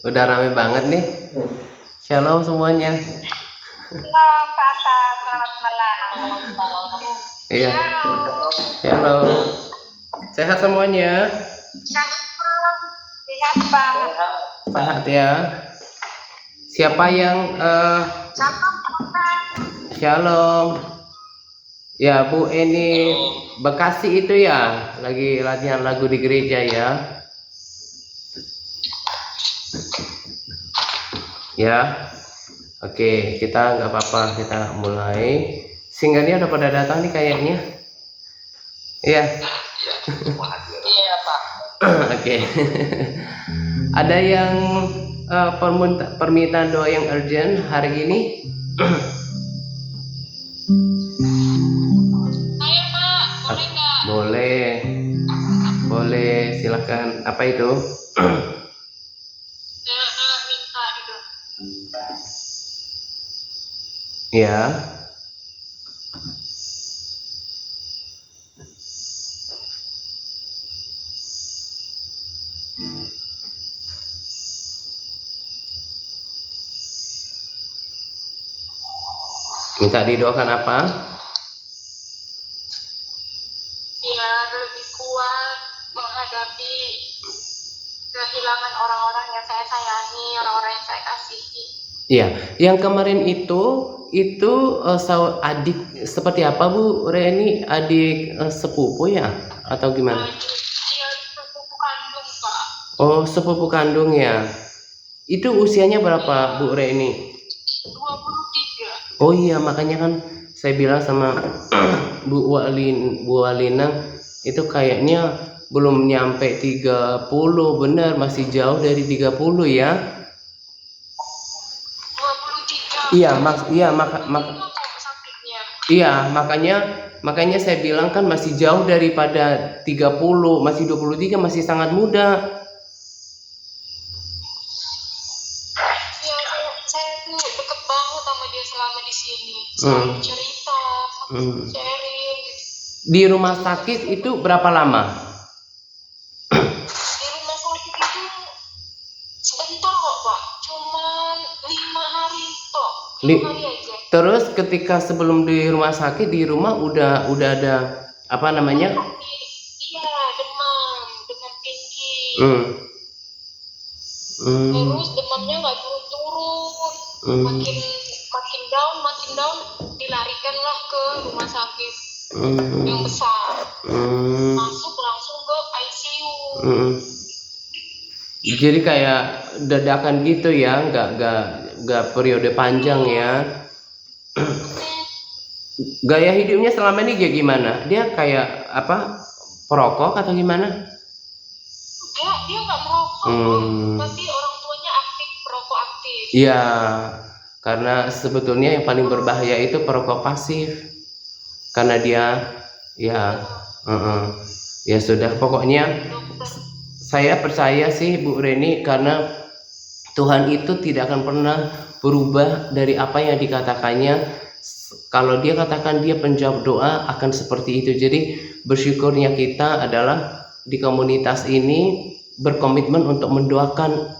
Udah rame banget nih. Shalom semuanya. Shalom Kakak, selamat malam. Iya. Shalom. Sehat semuanya? Shalom. Sehat Pak. Sehat ya. Siapa yang Shalom Kakak. Shalom. Ya, Bu Eni Bekasi itu ya, lagi latihan lagu di gereja ya. Ya. Oke, kita nggak apa-apa, kita mulai. Singernya udah pada datang nih kayaknya. Iya. Iya Pak. Oke. Ada yang permintaan doa yang urgent hari ini? Saya Pak, boleh nggak? Boleh, silakan. Apa itu? Saya minta itu. Ya. Minta didoakan apa? Biar lebih kuat menghadapi kehilangan orang-orang yang saya sayangi, orang-orang yang saya kasihi. Iya, yang kemarin itu adik seperti apa Bu Reni? Adik sepupu ya atau gimana? Dia sepupu kandung Pak. Oh, sepupu kandung ya. Itu usianya berapa Bu Reni? 23. Oh iya, makanya kan saya bilang sama Bu Walina itu kayaknya belum nyampe 30, benar masih jauh dari 30 ya. 23. Iya, Sakitnya. iya, makanya saya bilang kan masih jauh daripada 30, masih 23, masih sangat muda. Ya, saya tuh deket banget sama dia selama di sini. Selalu cerita, sharing gitu. Di rumah sakit itu berapa lama? Di rumah sakit itu sebentar kok Pak, cuman 5 hari kok, 5 hari aja. Terus ketika sebelum di rumah sakit, di rumah udah ada apa namanya? Iya, demam tinggi. Terus demamnya nggak turun-turun, makin down, dilarikan lah ke rumah sakit yang besar. Masuk langsung ke ICU. Jadi kayak dadakan gitu ya, nggak periode panjang ya. Gaya hidupnya selama ini kayak gimana? Dia kayak apa? Perokok atau gimana? Dia nggak merokok, tapi orang tuanya aktif, perokok aktif. Iya, karena sebetulnya yang paling berbahaya itu perokok pasif. Karena dia ya ya sudah, pokoknya saya percaya sih Bu Reni, karena Tuhan itu tidak akan pernah berubah dari apa yang dikatakannya. Kalau dia katakan dia penjawab doa, akan seperti itu. Jadi bersyukurnya kita adalah di komunitas ini berkomitmen untuk mendoakan.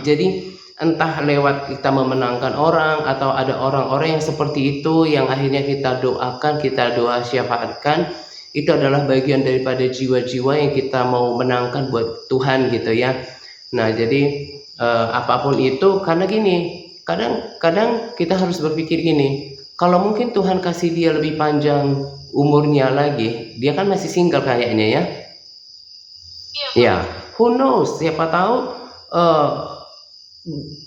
Jadi entah lewat kita memenangkan orang atau ada orang-orang yang seperti itu yang akhirnya kita doakan, kita doa syafaatkan, itu adalah bagian daripada jiwa-jiwa yang kita mau menangkan buat Tuhan gitu ya. Nah, jadi apapun itu, karena gini, kadang kita harus berpikir gini, kalau mungkin Tuhan kasih dia lebih panjang umurnya lagi, dia kan masih single kayaknya ya. Ya, who knows, siapa tahu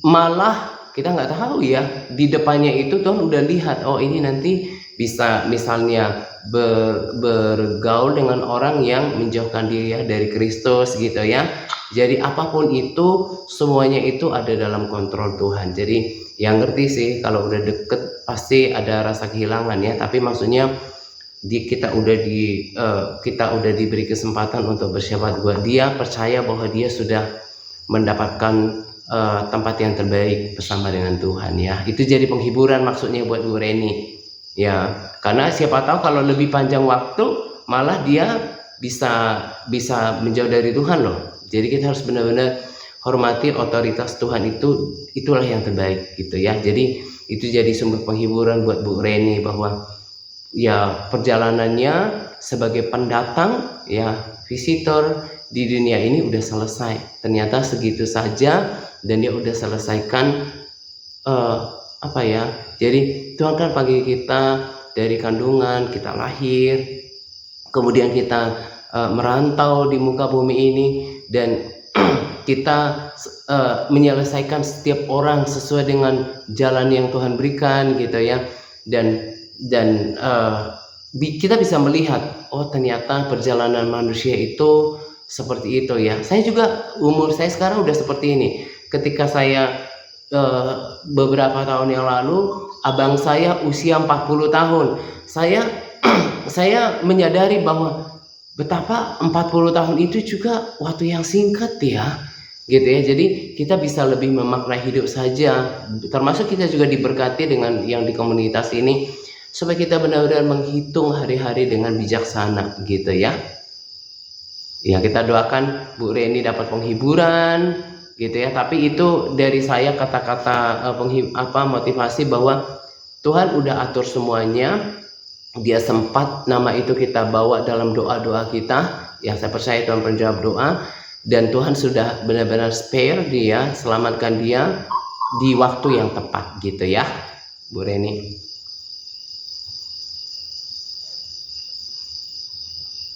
malah kita nggak tahu ya, di depannya itu Tuhan udah lihat, oh ini nanti bisa misalnya bergaul dengan orang yang menjauhkan dia dari Kristus gitu ya. Jadi apapun itu, semuanya itu ada dalam kontrol Tuhan. Jadi yang ngerti sih, kalau udah deket pasti ada rasa kehilangan ya, tapi maksudnya kita udah diberi kesempatan untuk bersyafaat buat dia, percaya bahwa dia sudah mendapatkan tempat yang terbaik bersama dengan Tuhan ya. Itu jadi penghiburan maksudnya buat Bu Reni ya, karena siapa tahu kalau lebih panjang waktu malah dia bisa menjauh dari Tuhan loh. Jadi kita harus benar-benar hormati otoritas Tuhan, itulah yang terbaik gitu ya. Jadi itu jadi sumber penghiburan buat Bu Reni bahwa ya perjalanannya sebagai pendatang ya visitor di dunia ini udah selesai. Ternyata segitu saja dan dia udah selesaikan apa ya. Jadi Tuhan kan panggil kita dari kandungan, kita lahir, kemudian kita merantau di muka bumi ini dan kita menyelesaikan setiap orang sesuai dengan jalan yang Tuhan berikan gitu ya. Dan kita bisa melihat, oh ternyata perjalanan manusia itu seperti itu ya. Saya juga umur saya sekarang udah seperti ini. Ketika saya beberapa tahun yang lalu, abang saya usia 40 tahun. Saya menyadari bahwa betapa 40 tahun itu juga waktu yang singkat ya. Gitu ya. Jadi kita bisa lebih memaknai hidup saja. Termasuk kita juga diberkati dengan yang di komunitas ini supaya kita benar-benar menghitung hari-hari dengan bijaksana gitu ya. Ya kita doakan Bu Reni dapat penghiburan gitu ya. Tapi itu dari saya kata-kata motivasi bahwa Tuhan udah atur semuanya. Dia sempat nama itu kita bawa dalam doa-doa kita. Ya saya percaya Tuhan menjawab doa. Dan Tuhan sudah benar-benar spare dia, selamatkan dia di waktu yang tepat gitu ya Bu Reni.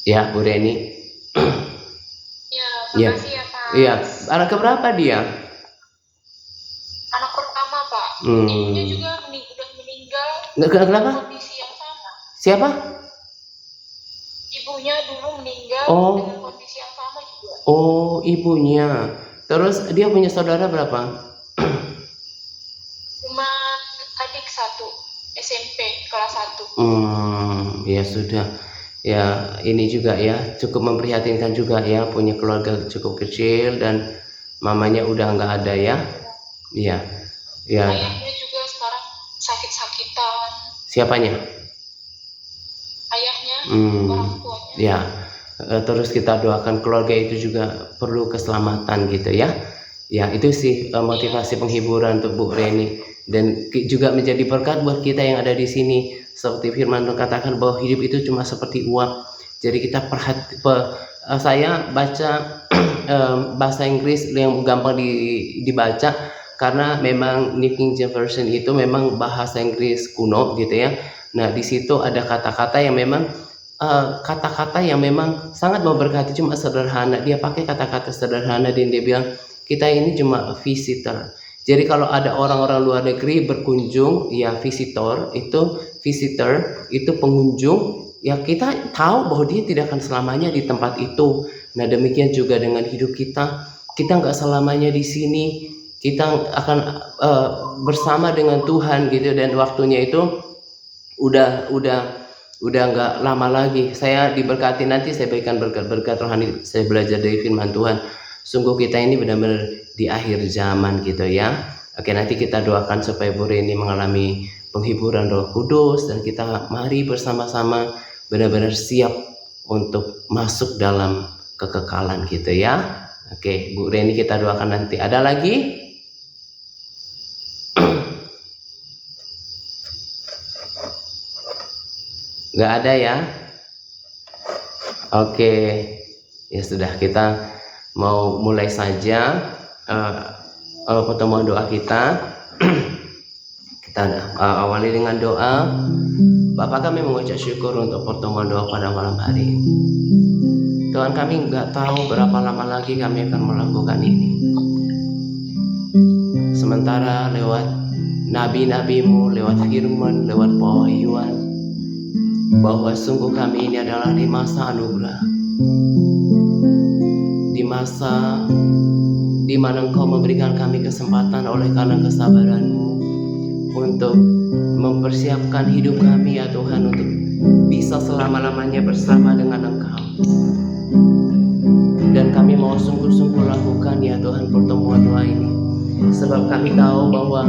Ya Bu Reni. Ya, makasih ya Pak. Iya, anak keberapa dia? Anak pertama Pak. Ibunya juga udah meninggal. Kenapa? Kondisi yang sama. Siapa? Ibunya dulu meninggal dengan kondisi yang sama juga. Oh, ibunya. Terus dia punya saudara berapa? Cuma adik satu, SMP kelas 1. Ya sudah. Ya ini juga ya cukup memprihatinkan juga ya, punya keluarga cukup kecil dan mamanya udah nggak ada ya. Iya. Ya. Ayahnya juga sekarang sakit-sakitan. Siapanya? Ayahnya, orang tuanya. Ya. Terus kita doakan keluarga itu juga perlu keselamatan gitu ya. Ya itu sih motivasi penghiburan untuk Bu Reni dan juga menjadi berkat buat kita yang ada di sini. Seperti firman Tuhan katakan bahwa hidup itu cuma seperti uap. Jadi kita saya baca bahasa Inggris yang gampang dibaca karena memang New King James Version itu memang bahasa Inggris kuno gitu ya. Nah di situ ada kata-kata yang memang sangat memberkati, cuma sederhana. Dia pakai kata-kata sederhana dan dia bilang kita ini cuma visitor. Jadi kalau ada orang-orang luar negeri berkunjung, ya visitor itu pengunjung, ya kita tahu bahwa dia tidak akan selamanya di tempat itu. Nah demikian juga dengan hidup kita nggak selamanya di sini, kita akan bersama dengan Tuhan gitu, dan waktunya itu udah nggak lama lagi. Saya diberkati, nanti saya berikan berkat rohani, saya belajar dari firman Tuhan. Sungguh kita ini benar-benar di akhir zaman gitu ya. Oke, nanti kita doakan supaya Bu Reni mengalami penghiburan Roh Kudus dan kita mari bersama-sama benar-benar siap untuk masuk dalam kekekalan gitu ya. Oke, Bu Reni kita doakan nanti. Ada lagi? Nggak ada ya? Oke, ya sudah, kita mau mulai saja pertemuan doa kita. Kita awali dengan doa. Bapa, kami mengucap syukur untuk pertemuan doa pada malam hari. Tuhan, kami nggak tahu berapa lama lagi kami akan melakukan ini. Sementara lewat nabi-nabimu, lewat firman, lewat pewahyuan, bahwa sungguh kami ini adalah di masa anugerah, di masa di mana Engkau memberikan kami kesempatan oleh karena kesabaran-Mu untuk mempersiapkan hidup kami ya Tuhan, untuk bisa selama-lamanya bersama dengan Engkau. Dan kami mau sungguh-sungguh lakukan ya Tuhan pertemuan doa ini, sebab kami tahu bahwa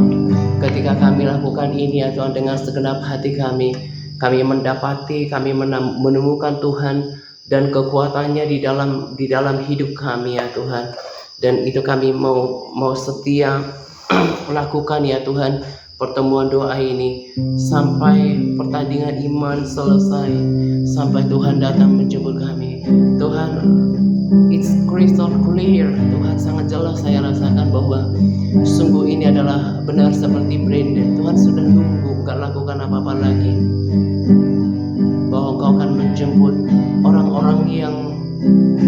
ketika kami lakukan ini ya Tuhan dengan segenap hati kami mendapati, kami menemukan Tuhan dan kekuatannya di dalam hidup kami ya Tuhan. Dan itu kami mau setia melakukan ya Tuhan, pertemuan doa ini sampai pertandingan iman selesai, sampai Tuhan datang menjemput kami. Tuhan, it's crystal clear. Tuhan, sangat jelas saya rasakan bahwa sungguh ini adalah benar seperti Brandon. Tuhan sudah nunggu, gak lakukan apa-apa lagi, bahwa Engkau akan menjemput orang-orang yang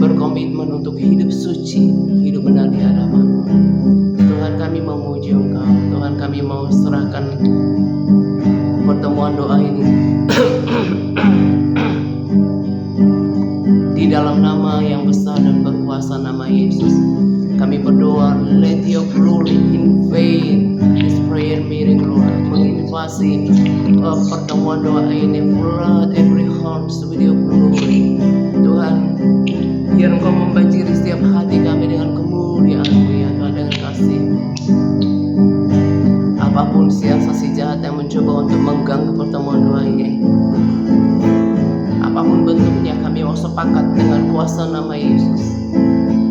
berkomitmen untuk hidup suci, hidup benar di hadapan-Mu. Tuhan, kami memuji Engkau. Tuhan, kami mau serahkan pertemuan doa ini di dalam nama yang besar dan berkuasa, nama Yesus. Kami berdoa, let your glory invade this prayer meeting, Lord. Menginvasi pertemuan doa ini, flood every heart with your glory. Tuhan, biar Engkau membanjiri setiap hati kami dengan kemuliaan-Mu ya Tuhan, dengan kasih. Apapun siasat jahat yang mencoba untuk mengganggu pertemuan doa ini, apapun bentuknya, kami mau sepakat dengan kuasa nama Yesus.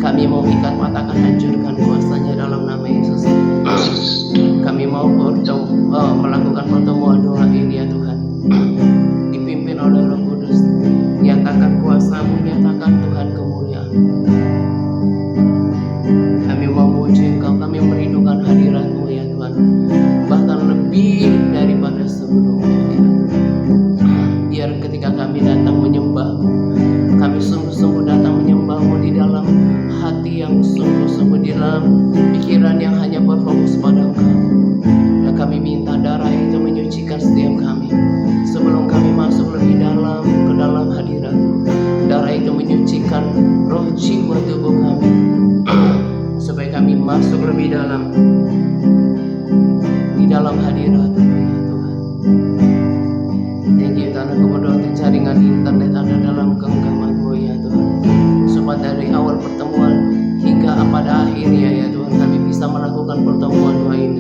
Kami mau ikat, patahkan, hancurkan kuasanya dalam nama Yesus. Kami mau melakukan pertemuan doa ini ya Tuhan, dipimpin oleh Roh Kudus. Nyatakan kuasa-Mu, nyatakan Tuhan kemuliaan. Kami memuji Engkau, kami merindukan hadirat-Mu ya Tuhan, bahkan lebih daripada sebelumnya ya. Biar ketika kami datang menyembah-Mu, kami sungguh-sungguh datang menyembah-Mu di dalam hati yang sungguh-sungguh, di dalam pikiran yang hanya berfokus pada Engkau. Dan kami minta darah itu menyucikan setiap kami sebelum kami masuk lebih dalam ke dalam hadirat-Mu. Darah itu menyucikan roh, jiwa, tubuh kami supaya kami masuk lebih dalam di dalam hadirat-Mu ya Tuhan. Thank you Tuhan, aku berdoa untuk jaringan internet ada dalam genggaman-Mu ya Tuhan, supaya dari awal pertemuan hingga pada akhirnya ya Tuhan, kami bisa melakukan pertemuan doa ini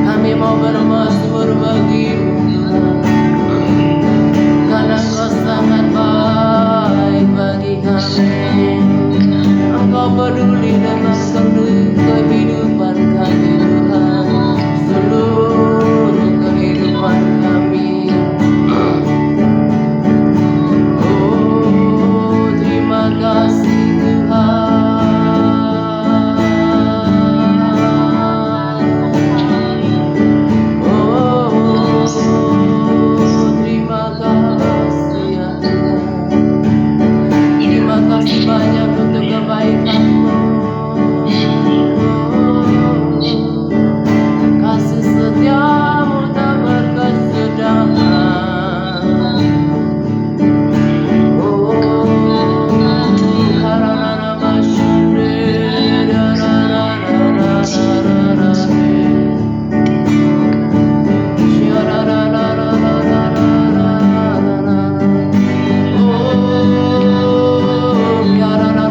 Kami mau bermasmur bagimu karena Kau sangat baik bagi kami. Engkau peduli dengan kehidupan kami Tuhan, seluruh kehidupan kami. Oh, terima kasih Tuhan. Oh, terima kasih ya Tuhan. Terima kasih banyak untuk kebaikan-Mu. Kasih setia-Mu tak berkesudahan. Oh, karana masyande, oh, karana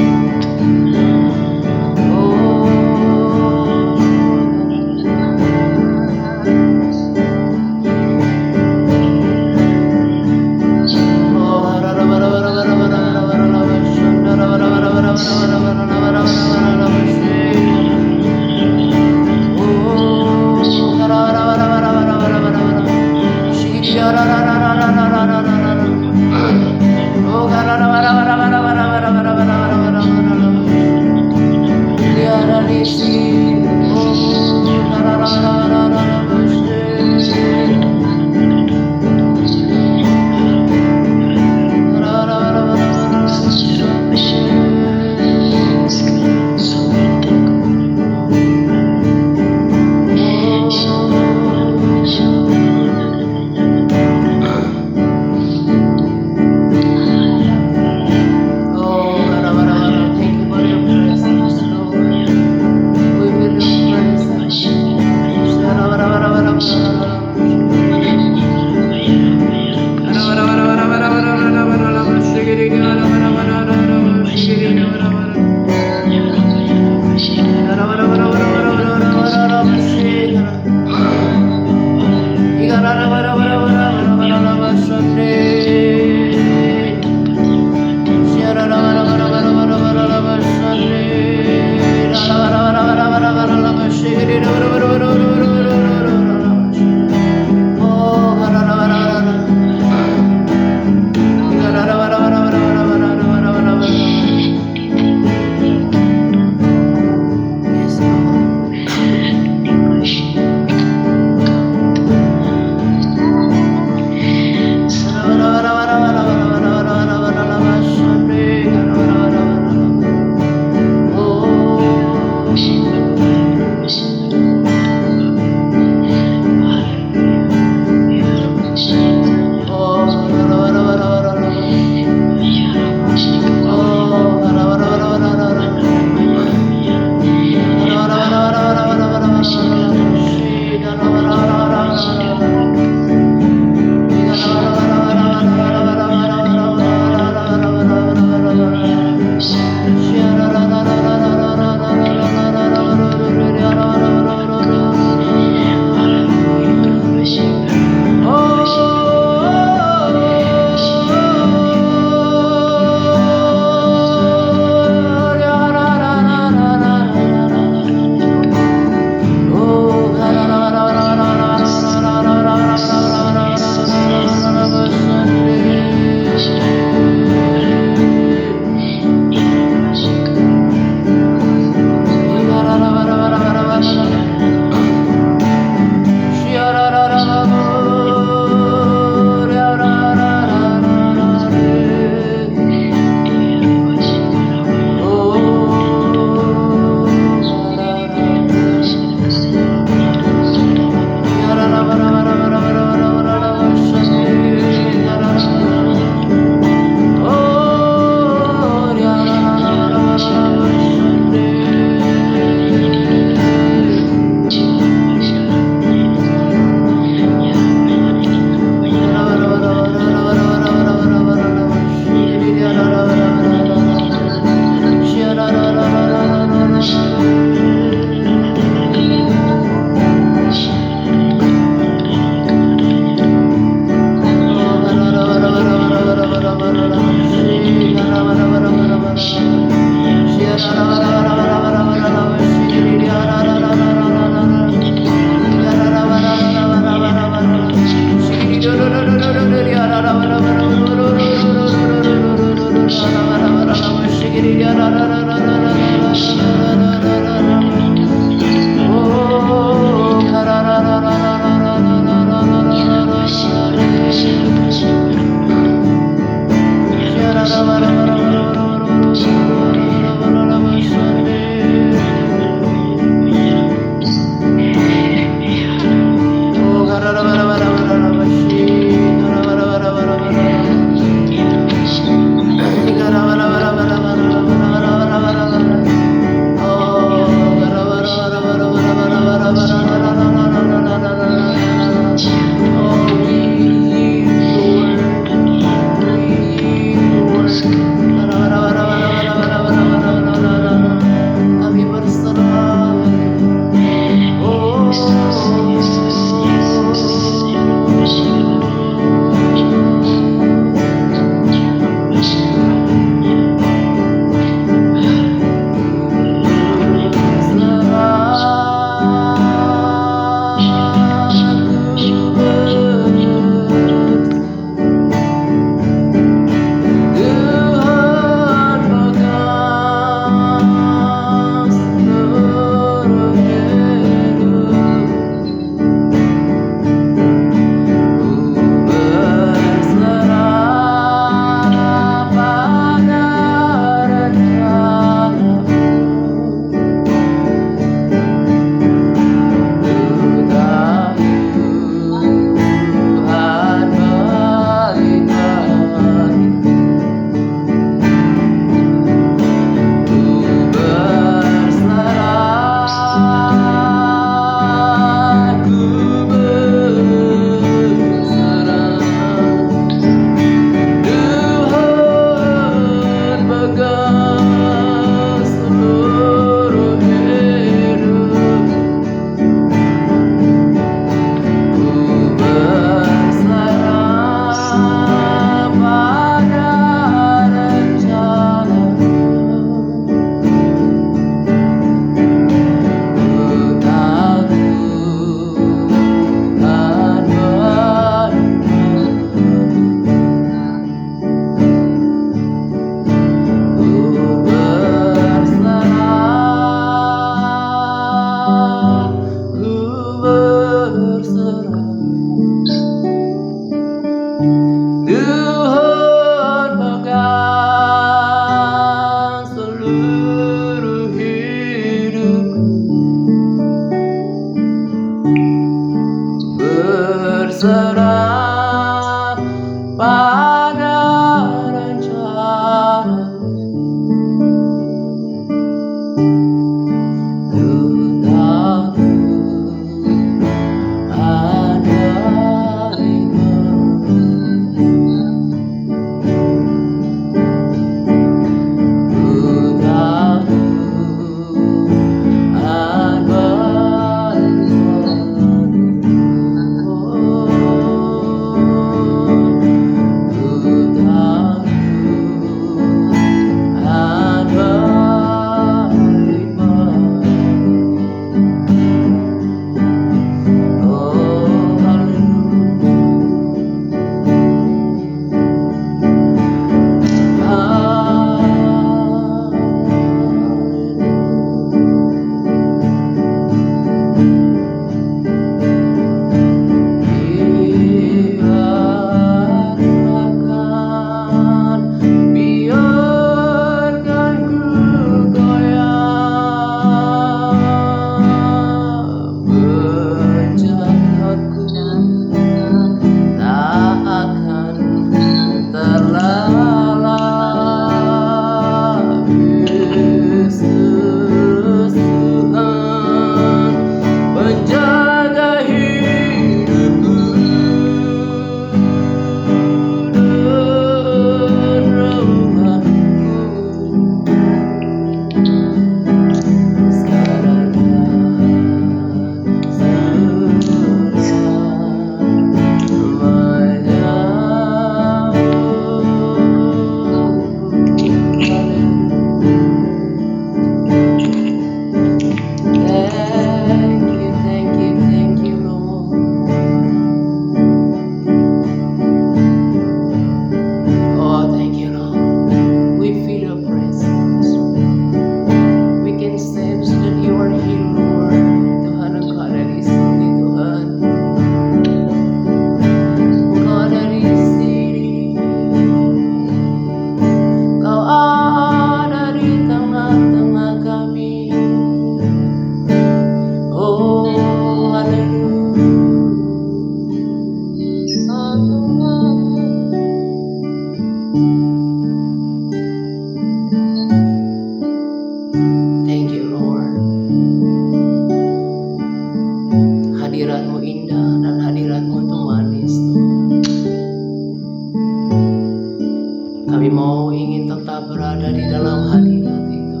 Kami mau ingin tetap berada di dalam hadirat itu,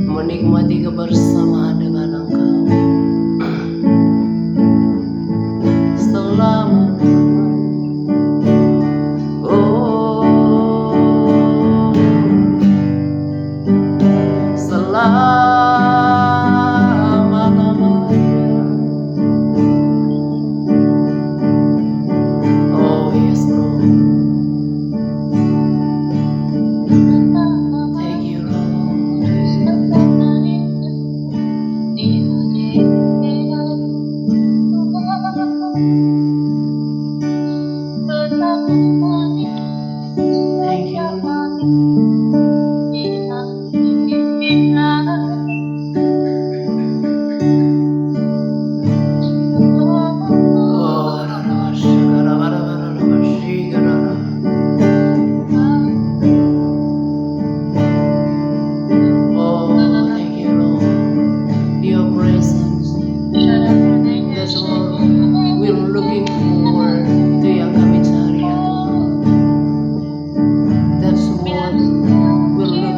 menikmati kebersamaan dengan Engkau selama-lamanya. Oh, selama-lamanya. Oh yes Lord, thank you Lord. Thank you Lord. Oh, oh, thank you Lord. Your presence. That's all we're looking for. Itu yang kami cari ya Tuhan. That's what we're looking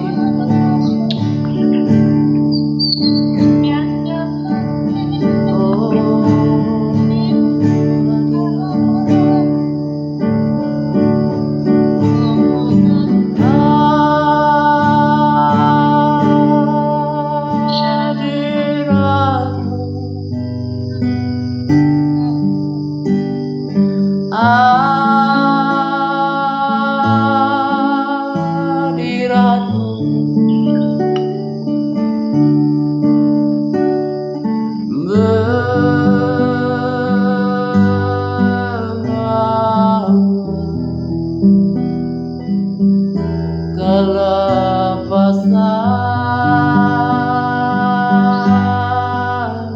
kelepasan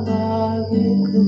bagiku.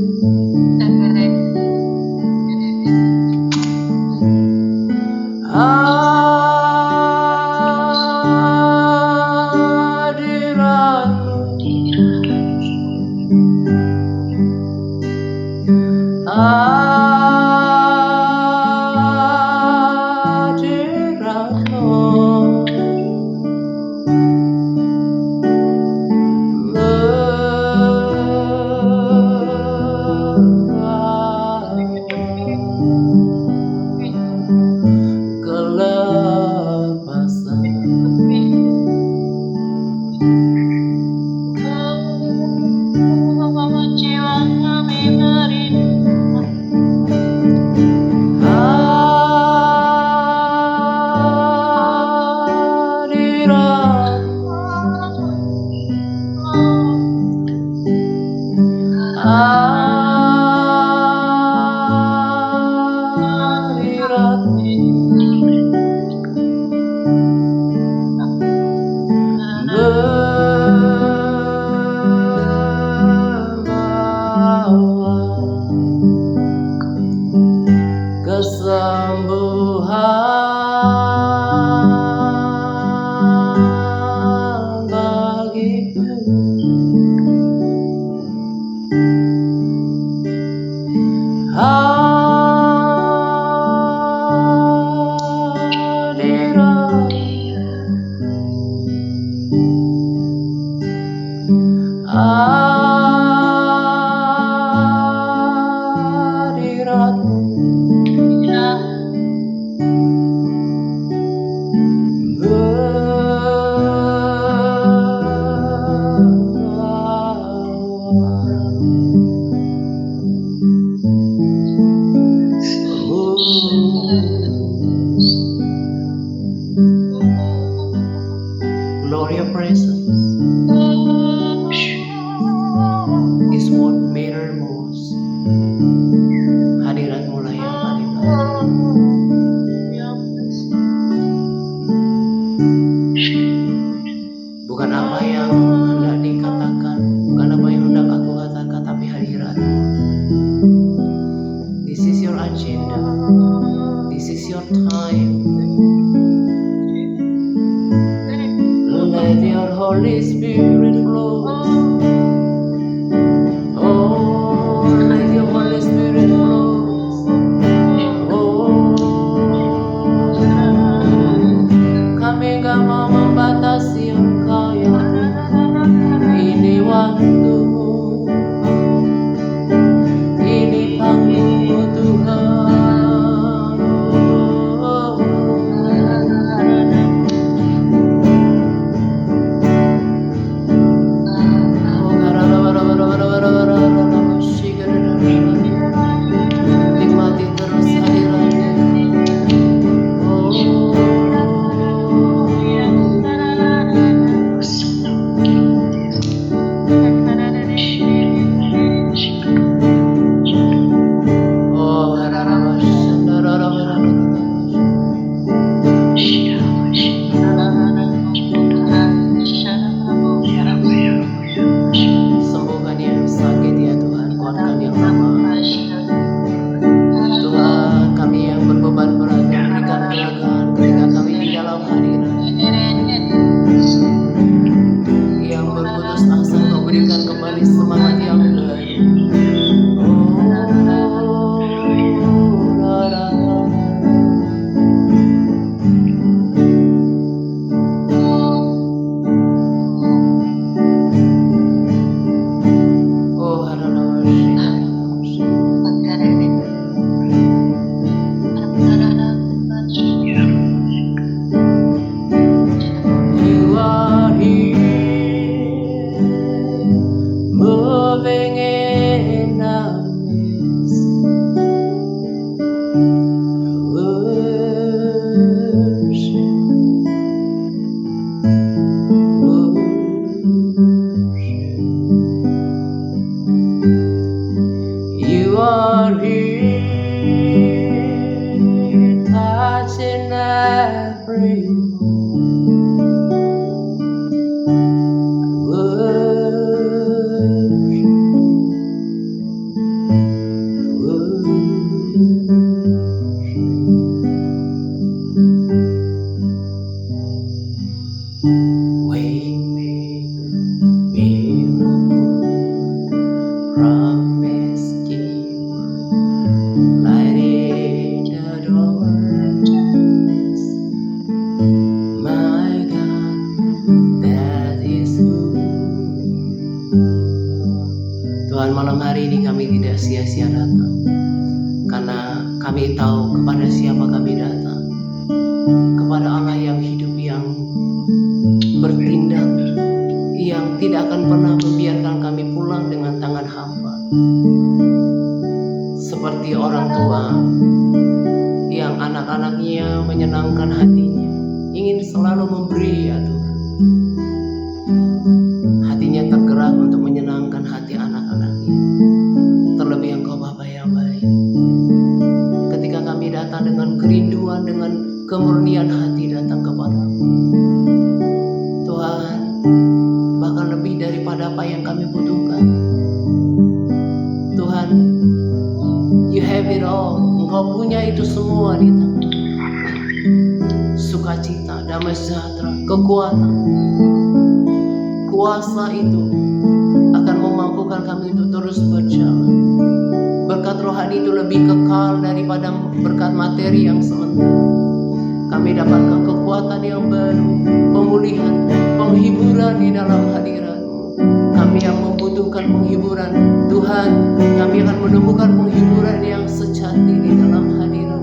Kesembuhan bagiku. Lord, your presence is what matter most. Hadiratmu lah yang paling penting. Bukan apa yang hendak dikatakan, bukan apa yang hendak aku katakan, tapi hadiratmu. This is your agenda. This is your time. Let your Holy Spirit flow. Oh, let your Holy Spirit flow. Oh, every Tuhan, malam hari ini kami tidak sia-sia datang, karena kami tahu kepada siapa kami datang, kepada Allah yang hidup, yang bertindak, yang tidak akan pernah membiarkan kami pulang dengan tangan hampa. Seperti orang tua yang anak-anaknya menyenangkan hatinya, ingin selalu memberi, ya Tuhan. Hatinya tergerak untuk menyenangkan hati anak-anaknya. Terlebih Engkau Bapa yang baik. Ketika kami datang dengan kerinduan, dengan kemurnian hati datang kepadamu, Tuhan, bahkan lebih daripada apa yang kami butuhkan, Tuhan, You have it all. Engkau punya itu semua di tangan. Sukacita, damai sejahtera, kekuatan, kuasa itu akan memampukan kami untuk terus berjalan. Berkat rohani itu lebih kekal daripada berkat materi yang sementara. Kami dapatkan kekuatan yang baru, pemulihan, penghiburan di dalam hadirat-Mu. Kami yang membutuhkan penghiburan, Tuhan, kami akan menemukan penghiburan yang sejati di dalam hadirat.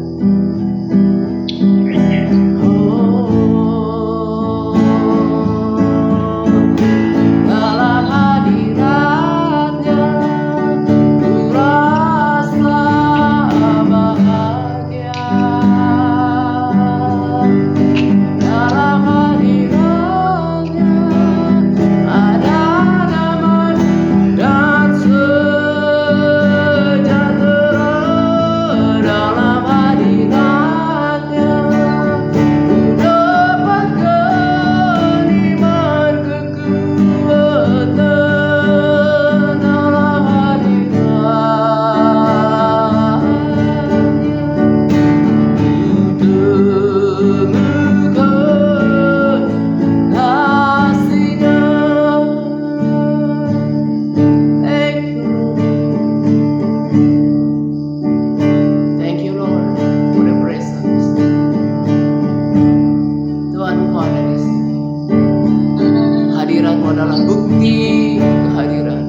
Hadirat-Mu adalah bukti kehadiran.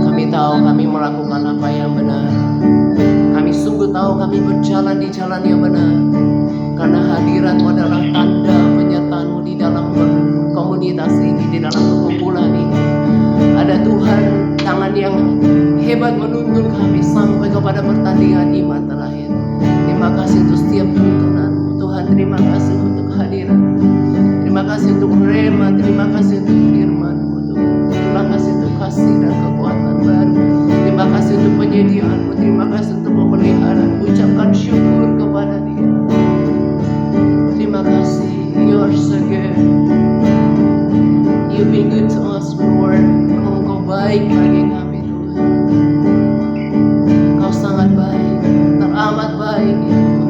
Kami tahu kami melakukan apa yang benar. Kami sungguh tahu kami berjalan di jalan yang benar, karena hadirat-Mu adalah tanda penyertaan-Mu di dalam komunitas ini, di dalam perkumpulan ini. Ada Tuhan, tangan yang hebat menuntun kami sampai kepada pertandingan iman terakhir. Terima kasih untuk setiap tuntunan-Mu Tuhan. Terima kasih untuk hadirat. Terima kasih untuk rema, terima kasih untuk firman-Mu Tuhan. Terima kasih untuk kasih dan kekuatan baru. Terima kasih untuk penyediaan-Mu, terima kasih untuk pemeliharaan. Ucapkan syukur kepada Dia. Terima kasih, You are so good. You've been good to us, Lord. Engkau baik bagi kami Tuhan. Engkau sangat baik, teramat baik ya Tuhan.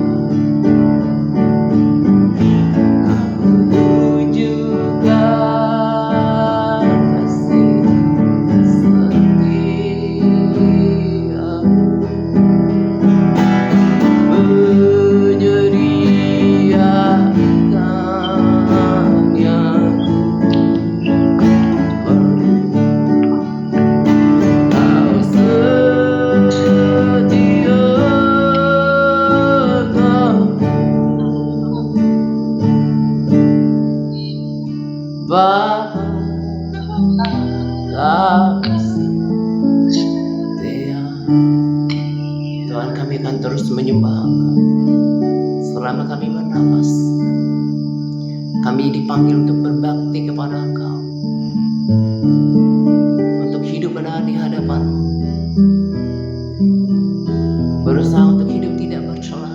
Tuhan, kami akan terus menyembah Engkau selama kami bernafas. Kami dipanggil untuk berbakti kepada Engkau, untuk hidup benar di hadapan-Mu, berusaha untuk hidup tidak bercela,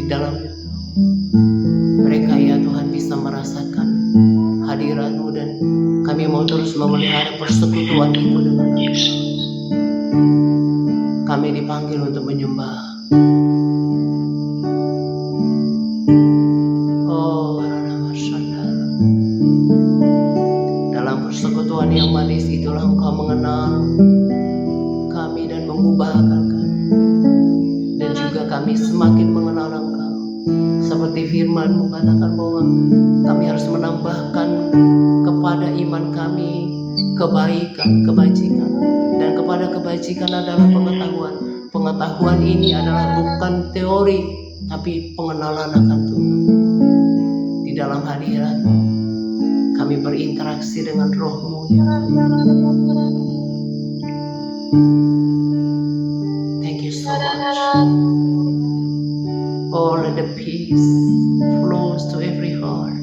dalamnya. Mereka ya Tuhan bisa merasakan hadirat-Mu, dan kami mau terus memelihara persekutuan itu dengan Engkau. Kami dipanggil untuk menyembah. Oh, dalam persekutuan yang manis itulah Engkau mengenal kami dan mengubahkan kami, dan juga kami semakin mengenal Engkau. Seperti firman-Mu katakan bahwa kami harus menambahkan kepada iman kami kebaikan, kebajikan, dan kepada kebajikan adalah pengetahuan. Pengetahuan ini adalah bukan teori, tapi pengenalan akan Tuhan. Di dalam hadirat-Mu kami berinteraksi dengan Roh-Mu ya Tuhan. Thank you so much. Oh, let the peace flows to every heart.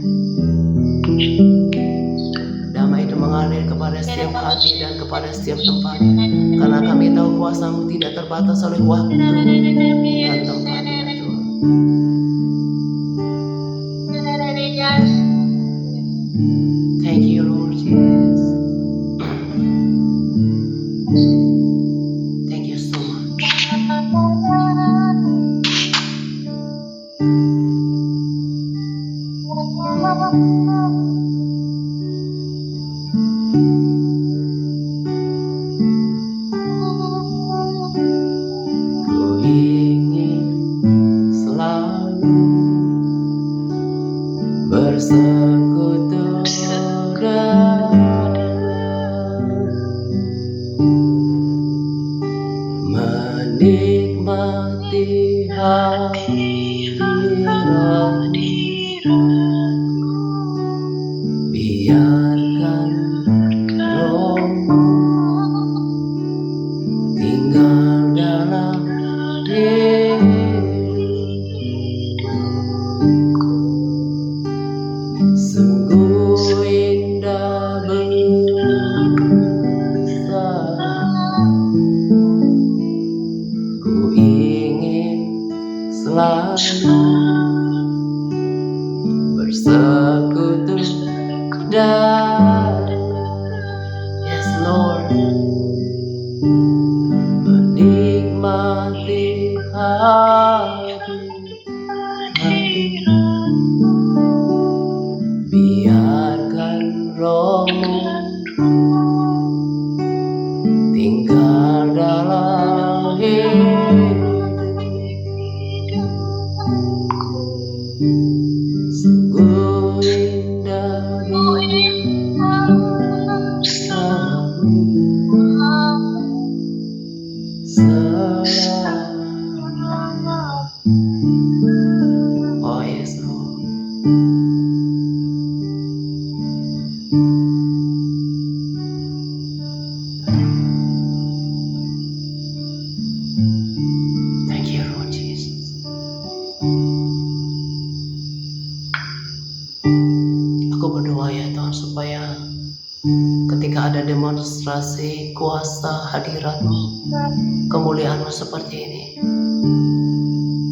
Damai itu mengalir kepada setiap hati dan kepada setiap tempat, karena kami tahu kuasa-Mu tidak terbatas oleh waktu dan tempat ya Tuhan. Thank you Lord Jesus. Thank you so much. Ku ingin selalu bersekutu menikmati hadirat-Mu. Biarkan Roh-Mu tinggal dalam hidupku. Sungguh indah bersama. Ku ingin selalu bersekutu dan yes Lord, menikmati hadirat-Mu. Biarkan Roh-Mu tinggal dalam hidupku. Sungguh indah bersama. Oh yes Lord. Thank you Lord Jesus. Aku berdoa ya Tuhan supaya ketika ada demonstrasi kuasa hadirat-Mu, kemuliaan-Mu seperti ini,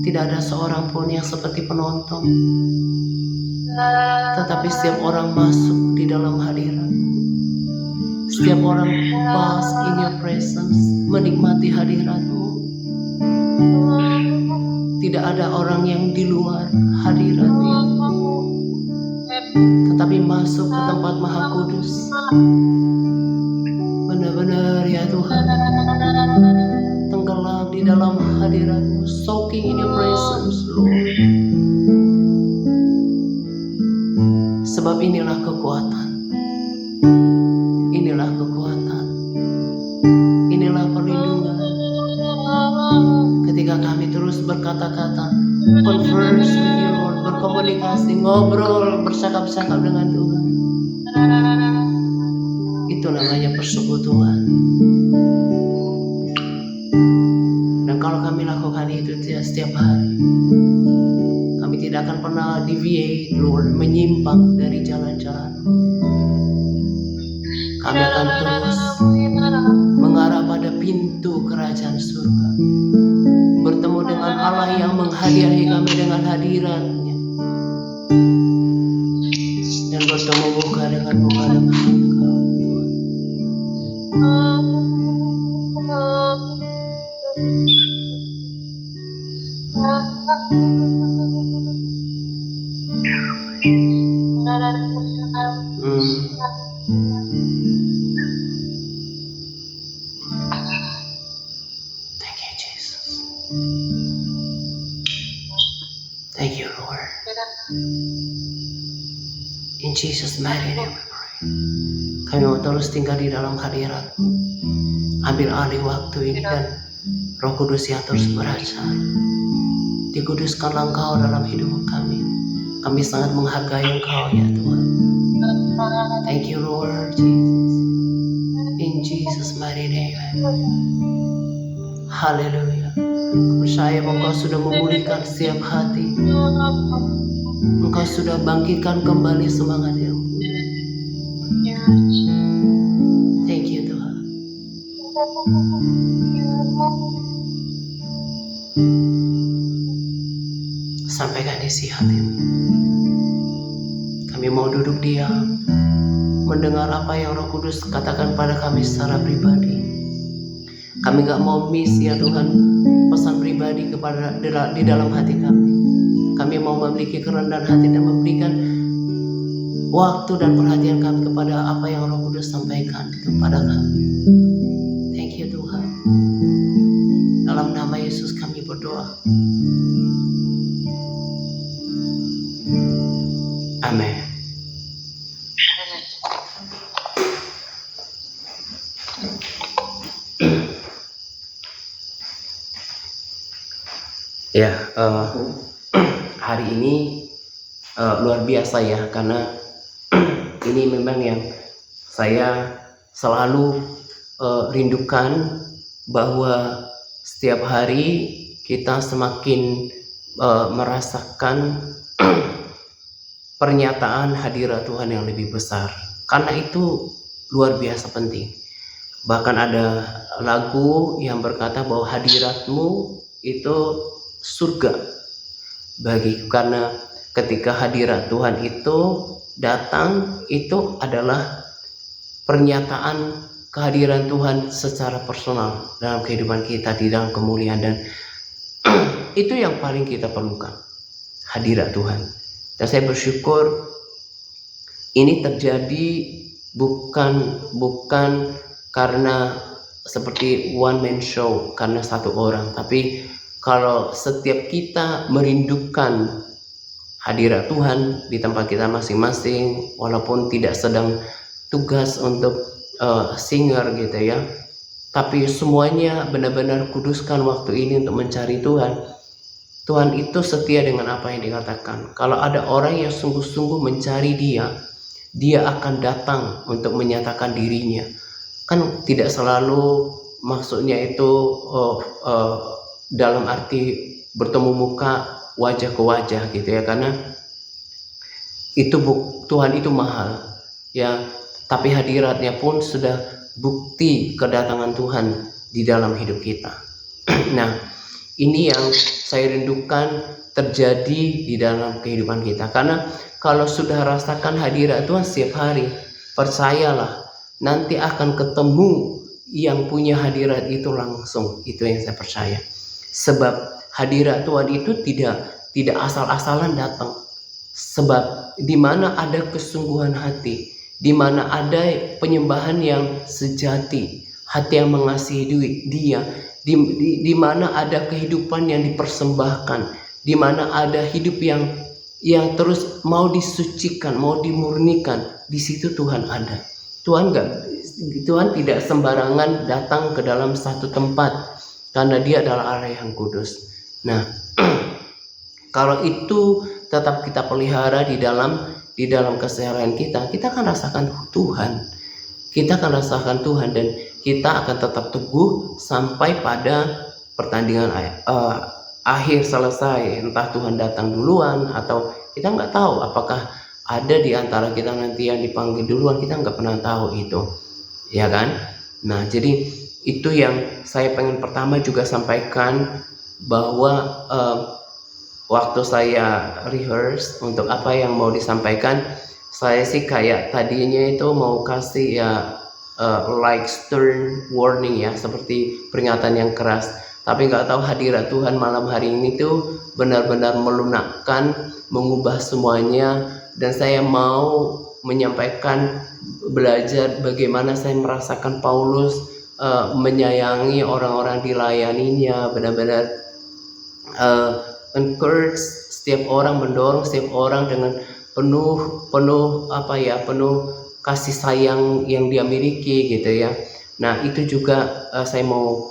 tidak ada seorang pun yang seperti penonton, tetapi setiap orang masuk di dalam hadirat-Mu. Setiap orang bask in your presence, menikmati hadirat-Mu. Tidak ada orang yang di luar hadirat-Mu, tetapi masuk ke tempat Maha Kudus. Benar-benar ya Tuhan, tenggelam di dalam hadirat-Mu, soaking in your presence Lord. Sebab inilah kekuatan, inilah kekuatan, inilah perlindungan. Ketika kami terus berkata-kata, converse with you Lord, berkomunikasi, ngobrol, bercakap-cakap dengan Tuhan. Itu namanya persekutuan. Dan kalau kami lakukan itu setiap hari, kami tidak akan pernah deviate Lord, menyimpang dari jalan-jalan. Kami akan terus mengarah pada pintu kerajaan surga, bertemu dengan Allah yang menghadiahi kami dengan hadiratnya dan bertemu muka dengan muka dengan Engkau. Thank you, Jesus. Thank you, Lord. In Jesus' mighty name we pray. Kami mau terus tinggal di dalam hadirat-Mu. Ambil alih waktu ini dan Roh Kudus yang terus beracara. Dikuduskanlah Engkau dalam hidup kami. Kami sangat menghargai Engkau ya Tuhan. Thank you Lord Jesus. In Jesus' mighty name. Haleluya. Percaya Engkau sudah memulihkan setiap hati. Engkau sudah bangkitkan kembali semangat yang mulia. Thank you Tuhan. Sampaikan isi hatimu. Kami mau duduk diam, mendengar apa yang Roh Kudus katakan pada kami secara pribadi. Kami gak mau miss ya Tuhan pesan pribadi kepada di dalam hati kami. Kami mau memiliki kerendahan hati dan memberikan waktu dan perhatian kami kepada apa yang Roh Kudus sampaikan kepada kami. Thank you Tuhan. Dalam nama Yesus kami berdoa. Amin. Ya, hari ini luar biasa ya, karena ini memang yang saya selalu rindukan, bahwa setiap hari kita semakin merasakan pernyataan hadirat Tuhan yang lebih besar, karena itu luar biasa penting. Bahkan ada lagu yang berkata bahwa hadirat-Mu itu surga bagiku, karena ketika hadirat Tuhan itu datang, itu adalah pernyataan kehadiran Tuhan secara personal dalam kehidupan kita, di dalam kemuliaan, dan itu yang paling kita perlukan, hadirat Tuhan. Dan saya bersyukur ini terjadi bukan karena seperti one man show, karena satu orang, tapi kalau setiap kita merindukan hadirat Tuhan di tempat kita masing-masing, walaupun tidak sedang tugas untuk singer gitu ya, tapi semuanya benar-benar kuduskan waktu ini untuk mencari Tuhan. Tuhan itu setia dengan apa yang dikatakan. Kalau ada orang yang sungguh-sungguh mencari Dia akan datang untuk menyatakan dirinya. Kan tidak selalu maksudnya itu dalam arti bertemu muka wajah ke wajah gitu ya, karena itu Tuhan itu mahal ya, tapi hadiratnya pun sudah bukti kedatangan Tuhan di dalam hidup kita. Nah, ini yang saya rindukan terjadi di dalam kehidupan kita, karena kalau sudah rasakan hadirat Tuhan setiap hari, percayalah nanti akan ketemu yang punya hadirat itu langsung. Itu yang saya percaya. Sebab hadirat Tuhan itu tidak asal-asalan datang. Sebab di mana ada kesungguhan hati, di mana ada penyembahan yang sejati, hati yang mengasihi Dia, di mana ada kehidupan yang dipersembahkan, di mana ada hidup yang terus mau disucikan, mau dimurnikan, di situ Tuhan ada. Tuhan tidak sembarangan datang ke dalam satu tempat, karena Dia adalah Allah yang kudus. Nah, kalau itu tetap kita pelihara di dalam keseharian kita akan rasakan Tuhan. Kita akan rasakan Tuhan, dan kita akan tetap teguh sampai pada pertandingan akhir selesai. Entah Tuhan datang duluan atau kita nggak tahu apakah ada di antara kita nanti yang dipanggil duluan, kita nggak pernah tahu itu, ya kan? Nah, jadi itu yang saya pengen pertama juga sampaikan, bahwa waktu saya rehearse untuk apa yang mau disampaikan, saya sih kayak tadinya itu mau kasih ya like stern warning ya, seperti peringatan yang keras. Tapi nggak tahu hadirat Tuhan malam hari ini tuh benar-benar melunakkan, mengubah semuanya, dan saya mau menyampaikan, belajar bagaimana saya merasakan Paulus menyayangi orang-orang dilayaninya, benar-benar encourage setiap orang, mendorong setiap orang dengan penuh kasih sayang yang dia miliki gitu ya. Nah itu juga saya mau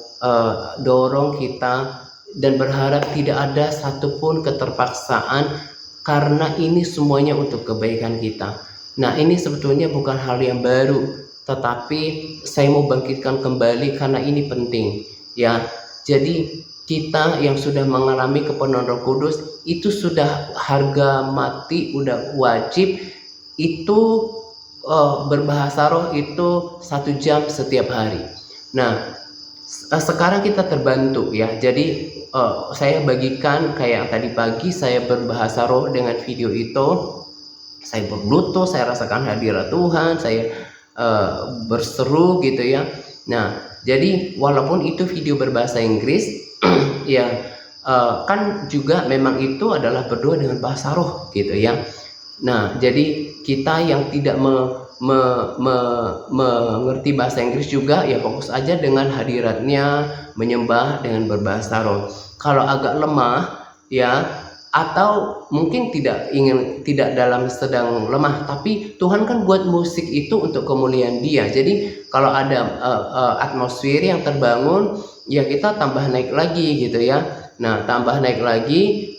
dorong kita dan berharap tidak ada satupun keterpaksaan, karena ini semuanya untuk kebaikan kita. Nah ini sebetulnya bukan hal yang baru, tetapi saya mau bangkitkan kembali karena ini penting ya. Jadi kita yang sudah mengalami kepenuhan Roh Kudus itu sudah harga mati, udah wajib itu berbahasa roh itu 1 jam setiap hari. Nah sekarang kita terbantu ya. Jadi saya bagikan kayak tadi pagi saya berbahasa roh dengan video itu. Saya berlutut, saya rasakan hadirat Tuhan, saya berseru gitu ya. Nah jadi walaupun itu video berbahasa Inggris ya kan juga memang itu adalah berdoa dengan bahasa roh gitu ya. Nah jadi kita yang tidak mengerti bahasa Inggris juga ya fokus aja dengan hadiratnya, menyembah dengan berbahasa roh. Kalau agak lemah ya, atau mungkin tidak dalam sedang lemah, tapi Tuhan kan buat musik itu untuk kemuliaan Dia. Jadi kalau ada atmosfer yang terbangun ya kita tambah naik lagi gitu ya. Nah tambah naik lagi,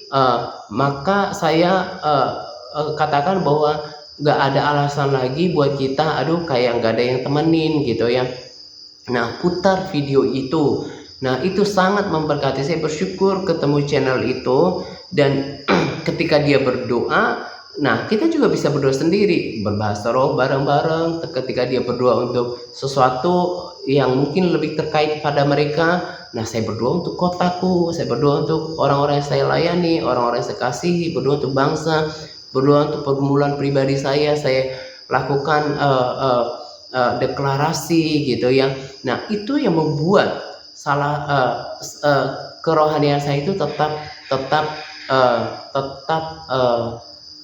maka saya katakan bahwa gak ada alasan lagi buat kita kayak gak ada yang temenin gitu ya. Nah putar video itu. Nah itu sangat memberkati. Saya bersyukur ketemu channel itu, dan ketika dia berdoa, nah kita juga bisa berdoa sendiri, berbahasa roh bareng-bareng. Ketika dia berdoa untuk sesuatu yang mungkin lebih terkait pada mereka, nah saya berdoa untuk kotaku, saya berdoa untuk orang-orang yang saya layani, orang-orang yang saya kasihi, berdoa untuk bangsa, berdoa untuk pergumulan pribadi saya lakukan deklarasi gitu ya. Nah itu yang membuat kerohanian saya itu tetap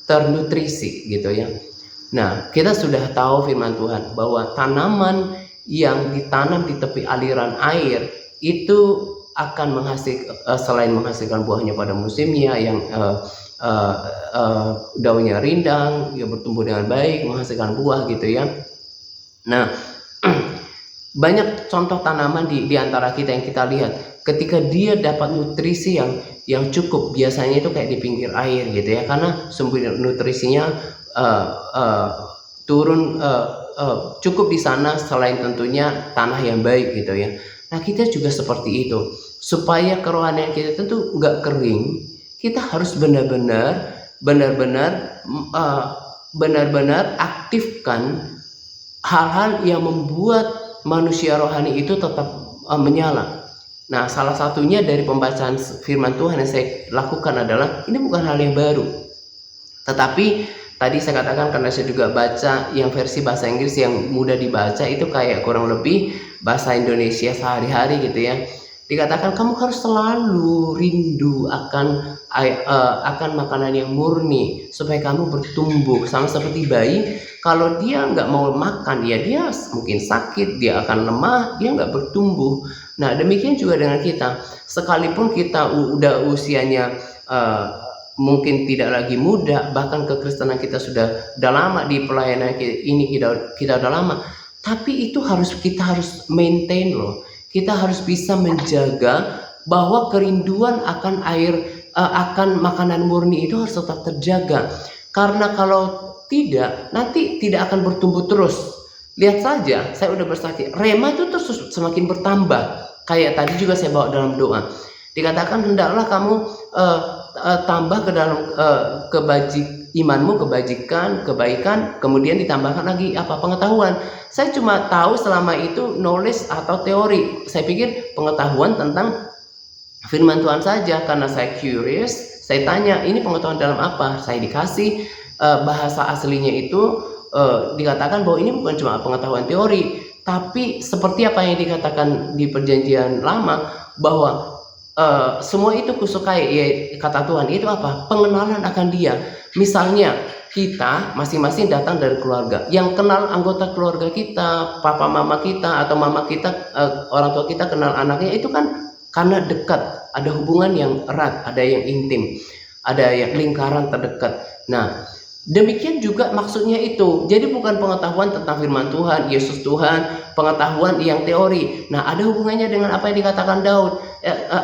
ternutrisi gitu ya. Nah kita sudah tahu firman Tuhan bahwa tanaman yang ditanam di tepi aliran air itu akan menghasilkan, selain menghasilkan buahnya pada musimnya yang daunnya rindang, ya bertumbuh dengan baik, menghasilkan buah gitu ya. Nah banyak contoh tanaman di antara kita yang kita lihat, ketika dia dapat nutrisi yang cukup, biasanya itu kayak di pinggir air gitu ya, karena sumber nutrisinya turun cukup di sana, selain tentunya tanah yang baik gitu ya. Nah kita juga seperti itu, supaya kerohanian kita tentu nggak kering, kita harus benar-benar aktifkan hal-hal yang membuat manusia rohani itu tetap menyala. Nah salah satunya dari pembacaan firman Tuhan yang saya lakukan adalah, ini bukan hal yang baru, tetapi tadi saya katakan karena saya juga baca yang versi bahasa Inggris yang mudah dibaca, itu kayak kurang lebih bahasa Indonesia sehari-hari gitu ya. Dikatakan kamu harus selalu rindu akan makanan yang murni supaya kamu bertumbuh, sama seperti bayi. Kalau dia nggak mau makan ya dia mungkin sakit, dia akan lemah, dia nggak bertumbuh. Nah demikian juga dengan kita, sekalipun kita udah usianya mungkin tidak lagi muda, bahkan kekristenan kita sudah lama di pelayanan ini, kita udah lama, tapi itu kita harus maintain loh. Kita harus bisa menjaga bahwa kerinduan akan akan makanan murni itu harus tetap terjaga. Karena kalau tidak, nanti tidak akan bertumbuh terus. Lihat saja, saya udah bersaksi, rema itu terus semakin bertambah. Kayak tadi juga saya bawa dalam doa. Dikatakan hendaklah kamu tambah ke dalam imanmu, kebajikan, kebaikan, kemudian ditambahkan lagi pengetahuan. Saya cuma tahu selama itu knowledge atau teori. Saya pikir pengetahuan tentang firman Tuhan saja, karena saya curious, saya tanya, ini pengetahuan dalam apa? Saya dikasih bahasa aslinya itu dikatakan bahwa ini bukan cuma pengetahuan teori, tapi seperti apa yang dikatakan di Perjanjian Lama, bahwa semua itu kusukai, ya, kata Tuhan itu apa? Pengenalan akan Dia. Misalnya kita masing-masing datang dari keluarga, yang kenal anggota keluarga kita, papa mama kita atau mama kita, orang tua kita kenal anaknya, itu kan karena dekat, ada hubungan yang erat, ada yang intim, ada yang lingkaran terdekat. Nah, demikian juga maksudnya itu. Jadi bukan pengetahuan tentang firman Tuhan, Yesus Tuhan, pengetahuan yang teori. Nah, ada hubungannya dengan apa yang dikatakan Daud,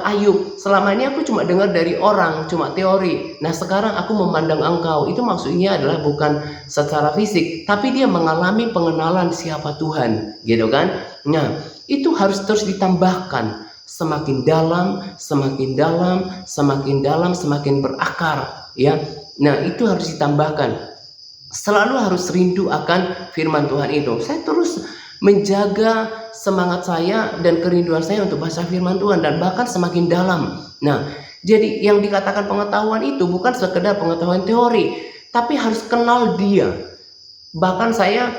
Ayub. Selama ini aku cuma dengar dari orang, cuma teori. Nah, sekarang aku memandang engkau. Itu maksudnya adalah bukan secara fisik, tapi dia mengalami pengenalan siapa Tuhan, gitu kan? Nah, itu harus terus ditambahkan. Semakin dalam, semakin dalam, semakin dalam, semakin berakar, ya. Nah, itu harus ditambahkan. Selalu harus rindu akan firman Tuhan itu. Saya terus menjaga semangat saya dan kerinduan saya untuk baca firman Tuhan, dan bahkan semakin dalam. Nah, jadi yang dikatakan pengetahuan itu bukan sekedar pengetahuan teori, tapi harus kenal Dia. Bahkan saya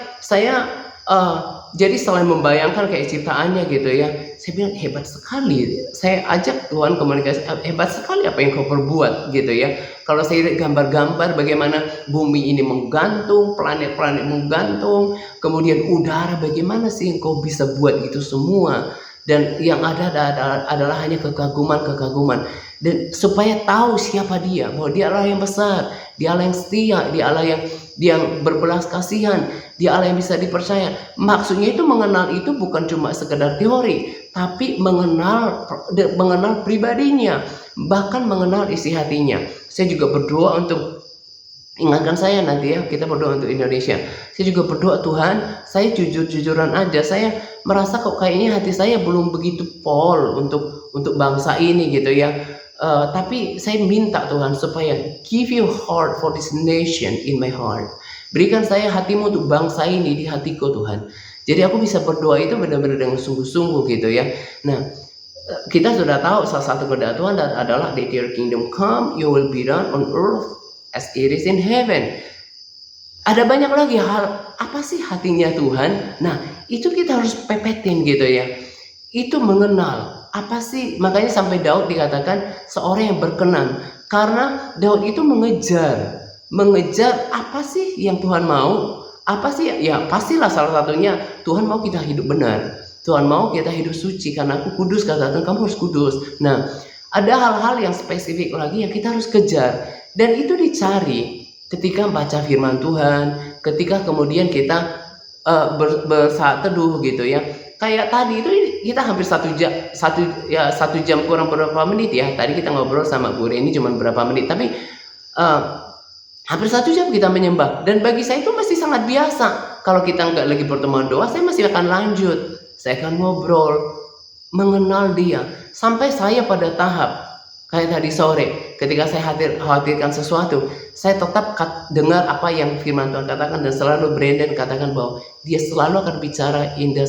jadi selain membayangkan kayak ciptaannya gitu ya, saya bilang hebat sekali. Saya ajak Tuhan komunikasi, hebat sekali apa yang kau perbuat gitu ya. Kalau saya lihat gambar-gambar bagaimana bumi ini menggantung, planet-planet menggantung, kemudian udara, bagaimana sih engkau bisa buat itu semua. Dan yang ada adalah hanya kekaguman. Dan supaya tahu siapa Dia, bahwa Dia Allah yang besar, Dia Allah yang setia, Dia Allah yang berbelas kasihan, Dia Allah yang bisa dipercaya. Maksudnya itu mengenal itu bukan cuma sekedar teori, tapi mengenal pribadinya, bahkan mengenal isi hatinya. Saya juga berdoa untuk, ingatkan saya nanti ya, kita berdoa untuk Indonesia. Saya juga berdoa, Tuhan, saya jujur-jujuran aja, saya merasa kok kayaknya hati saya belum begitu pol untuk bangsa ini gitu ya. Tapi saya minta Tuhan supaya give you heart for this nation in my heart. Berikan saya hatimu untuk bangsa ini di hatiku Tuhan. Jadi aku bisa berdoa itu benar-benar dengan sungguh-sungguh gitu ya. Nah, kita sudah tahu salah satu kehendak Tuhan adalah let your kingdom come, your will be done on earth as it is in heaven. Ada banyak lagi hal, apa sih hatinya Tuhan? Nah, itu kita harus pepetin gitu ya. Itu mengenal apa sih, makanya sampai Daud dikatakan seorang yang berkenan, karena Daud itu mengejar apa sih yang Tuhan mau, apa sih ya, pastilah salah satunya Tuhan mau kita hidup benar, Tuhan mau kita hidup suci, karena aku kudus, kata Tuhan kamu harus kudus. Nah, ada hal-hal yang spesifik lagi yang kita harus kejar, dan itu dicari ketika baca firman Tuhan, ketika kemudian kita bersaat teduh gitu ya. Kayak tadi itu kita hampir satu jam kurang beberapa menit ya. Tadi kita ngobrol sama Bu Reni cuma berapa menit, tapi hampir 1 jam kita menyembah. Dan bagi saya itu masih sangat biasa. Kalau kita nggak lagi pertemuan doa, saya masih akan lanjut. Saya akan ngobrol, mengenal Dia. Sampai saya pada tahap kayak tadi sore, ketika saya khawatirkan sesuatu, saya tetap dengar apa yang firman Tuhan katakan, dan selalu Brandon katakan bahwa dia selalu akan bicara in the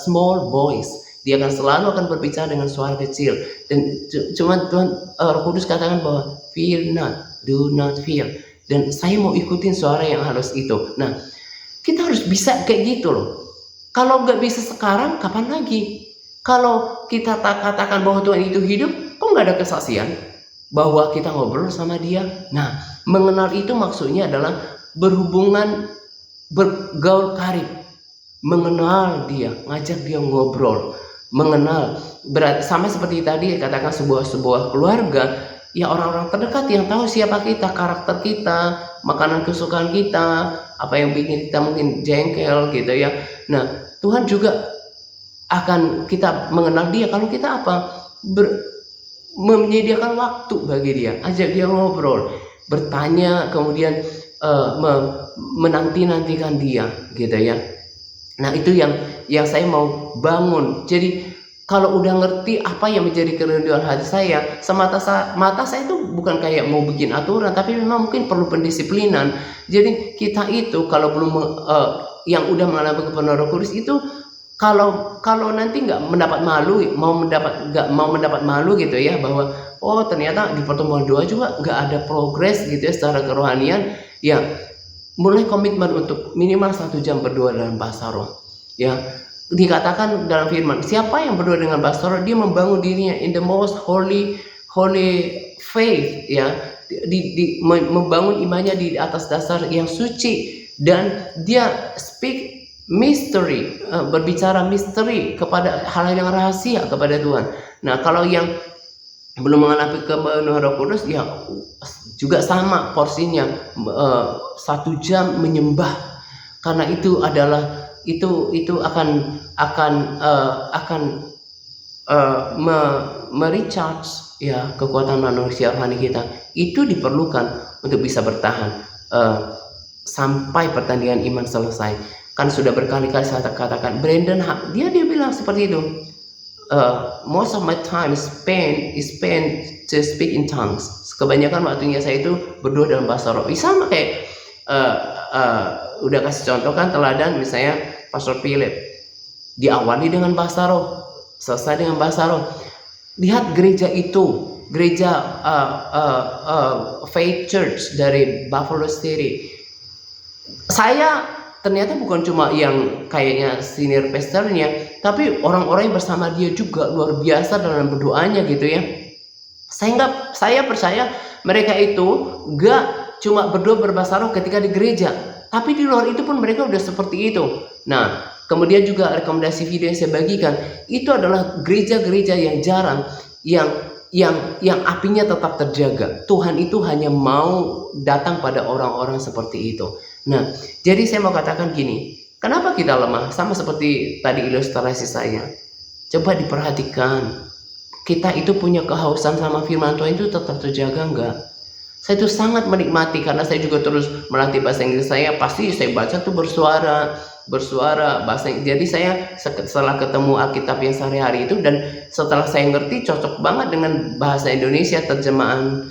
small voice. Dia akan berbicara dengan suara kecil. Dan cuma Tuhan Roh Kudus katakan bahwa fear not, do not fear. Dan saya mau ikutin suara yang halus itu. Nah, kita harus bisa kayak gitu loh. Kalau nggak bisa sekarang, kapan lagi? Kalau kita katakan bahwa Tuhan itu hidup, kok nggak ada kesaksian bahwa kita ngobrol sama Dia? Nah, mengenal itu maksudnya adalah berhubungan, bergaul karib, mengenal Dia, ngajak Dia ngobrol, mengenal. Sama seperti tadi katakan sebuah keluarga, ya orang-orang terdekat yang tahu siapa kita, karakter kita, makanan kesukaan kita, apa yang bikin kita mungkin jengkel gitu ya. Nah, Tuhan juga akan kita mengenal Dia kalau kita menyediakan waktu bagi Dia, ajak Dia ngobrol, bertanya, kemudian menanti-nantikan Dia gitu ya. Nah, itu yang saya mau bangun. Jadi kalau udah ngerti apa yang menjadi kerinduan hati saya, mata saya itu bukan kayak mau bikin aturan, tapi memang mungkin perlu pendisiplinan. Jadi kita itu kalau belum yang udah mengalami kepenuhan Roh Kudus itu kalau nanti nggak mendapat malu, nggak mau mendapat malu gitu ya, bahwa oh ternyata di pertemuan doa juga nggak ada progres gitu ya secara kerohanian, ya mulai komitmen untuk minimal 1 jam berdoa dalam bahasa roh. Ya, dikatakan dalam firman, siapa yang berdoa dengan bahasa roh, dia membangun dirinya in the most holy faith, ya, membangun imannya di atas dasar yang suci, dan dia speak misteri, berbicara misteri kepada hal yang rahasia kepada Tuhan. Nah, kalau yang belum mengalami kepenuhan Roh Kudus, ya juga sama porsinya, 1 jam menyembah, karena itu adalah itu akan merecharge ya kekuatan manusia rohani kita. Itu diperlukan untuk bisa bertahan sampai pertandingan iman selesai. Kan sudah berkali-kali saya katakan, Brandon dia bilang seperti itu. Most of my time is spent to speak in tongues. Kebanyakan waktunya saya itu berdoa dalam bahasa roh. Sama kayak udah kasih contoh kan, teladan misalnya Pastor Philip, diawali dengan bahasa roh, selesai dengan bahasa roh. Lihat gereja itu, gereja Faith Church dari Buffalo City. Saya ternyata bukan cuma yang kayaknya senior pastornya, tapi orang-orang yang bersama dia juga luar biasa dalam berdoanya gitu ya. Saya percaya mereka itu gak cuma berdoa berbahasa roh ketika di gereja, tapi di luar itu pun mereka udah seperti itu. Nah, kemudian juga rekomendasi video yang saya bagikan, itu adalah gereja-gereja yang jarang, yang apinya tetap terjaga. Tuhan itu hanya mau datang pada orang-orang seperti itu. Nah, jadi saya mau katakan gini, kenapa kita lemah? Sama seperti tadi ilustrasi saya. Coba diperhatikan, kita itu punya kehausan sama firman Tuhan itu tetap terjaga enggak? Saya itu sangat menikmati, karena saya juga terus melatih bahasa Inggris saya. Pasti saya baca tuh bersuara bahasa Inggris. Jadi saya setelah ketemu Alkitab yang sehari-hari itu, dan setelah saya ngerti, cocok banget dengan bahasa Indonesia, terjemahan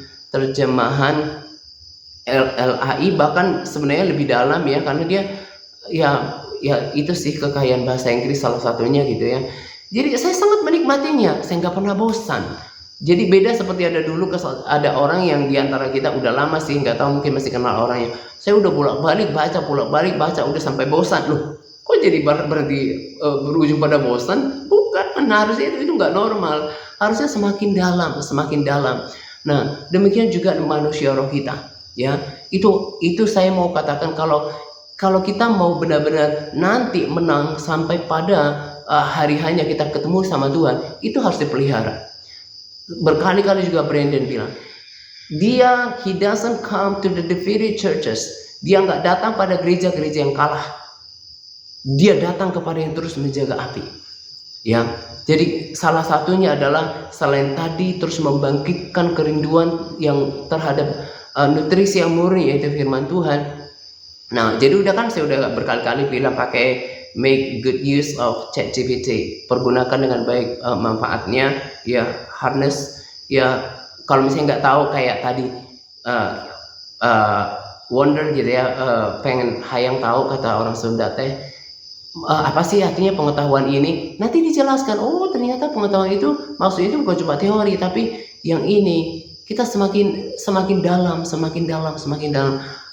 LAI, bahkan sebenarnya lebih dalam ya, karena dia ya itu sih kekayaan bahasa Inggris salah satunya gitu ya. Jadi saya sangat menikmatinya, saya nggak pernah bosan. Jadi beda seperti ada dulu, ada orang yang diantara kita udah lama sih, nggak tahu mungkin masih kenal orangnya. Saya udah bolak-balik baca udah sampai bosan. Loh, kok jadi berarti berujung pada bosan? Bukan, harusnya itu nggak normal. Harusnya semakin dalam. Nah, demikian juga manusia roh kita. Ya, itu saya mau katakan, kalau kita mau benar-benar nanti menang sampai pada hari hanya kita ketemu sama Tuhan, itu harus dipelihara. Berkali-kali juga Brandon bilang, he doesn't come to the defeated churches. Dia nggak datang pada gereja-gereja yang kalah. Dia datang kepada yang terus menjaga api. Ya, jadi salah satunya adalah selain tadi terus membangkitkan kerinduan yang terhadap nutrisi yang murni, yaitu firman Tuhan. Nah, jadi saya udah berkali-kali bilang pakai make good use of ChatGPT, pergunakan dengan baik manfaatnya, ya harness, ya kalau misalnya nggak tahu kayak tadi wonder gitu ya, pengen hayang tahu kata orang Sunda teh, apa sih artinya pengetahuan ini? Nanti dijelaskan, oh ternyata pengetahuan itu maksudnya itu bukan cuma teori, tapi yang ini. Kita semakin dalam.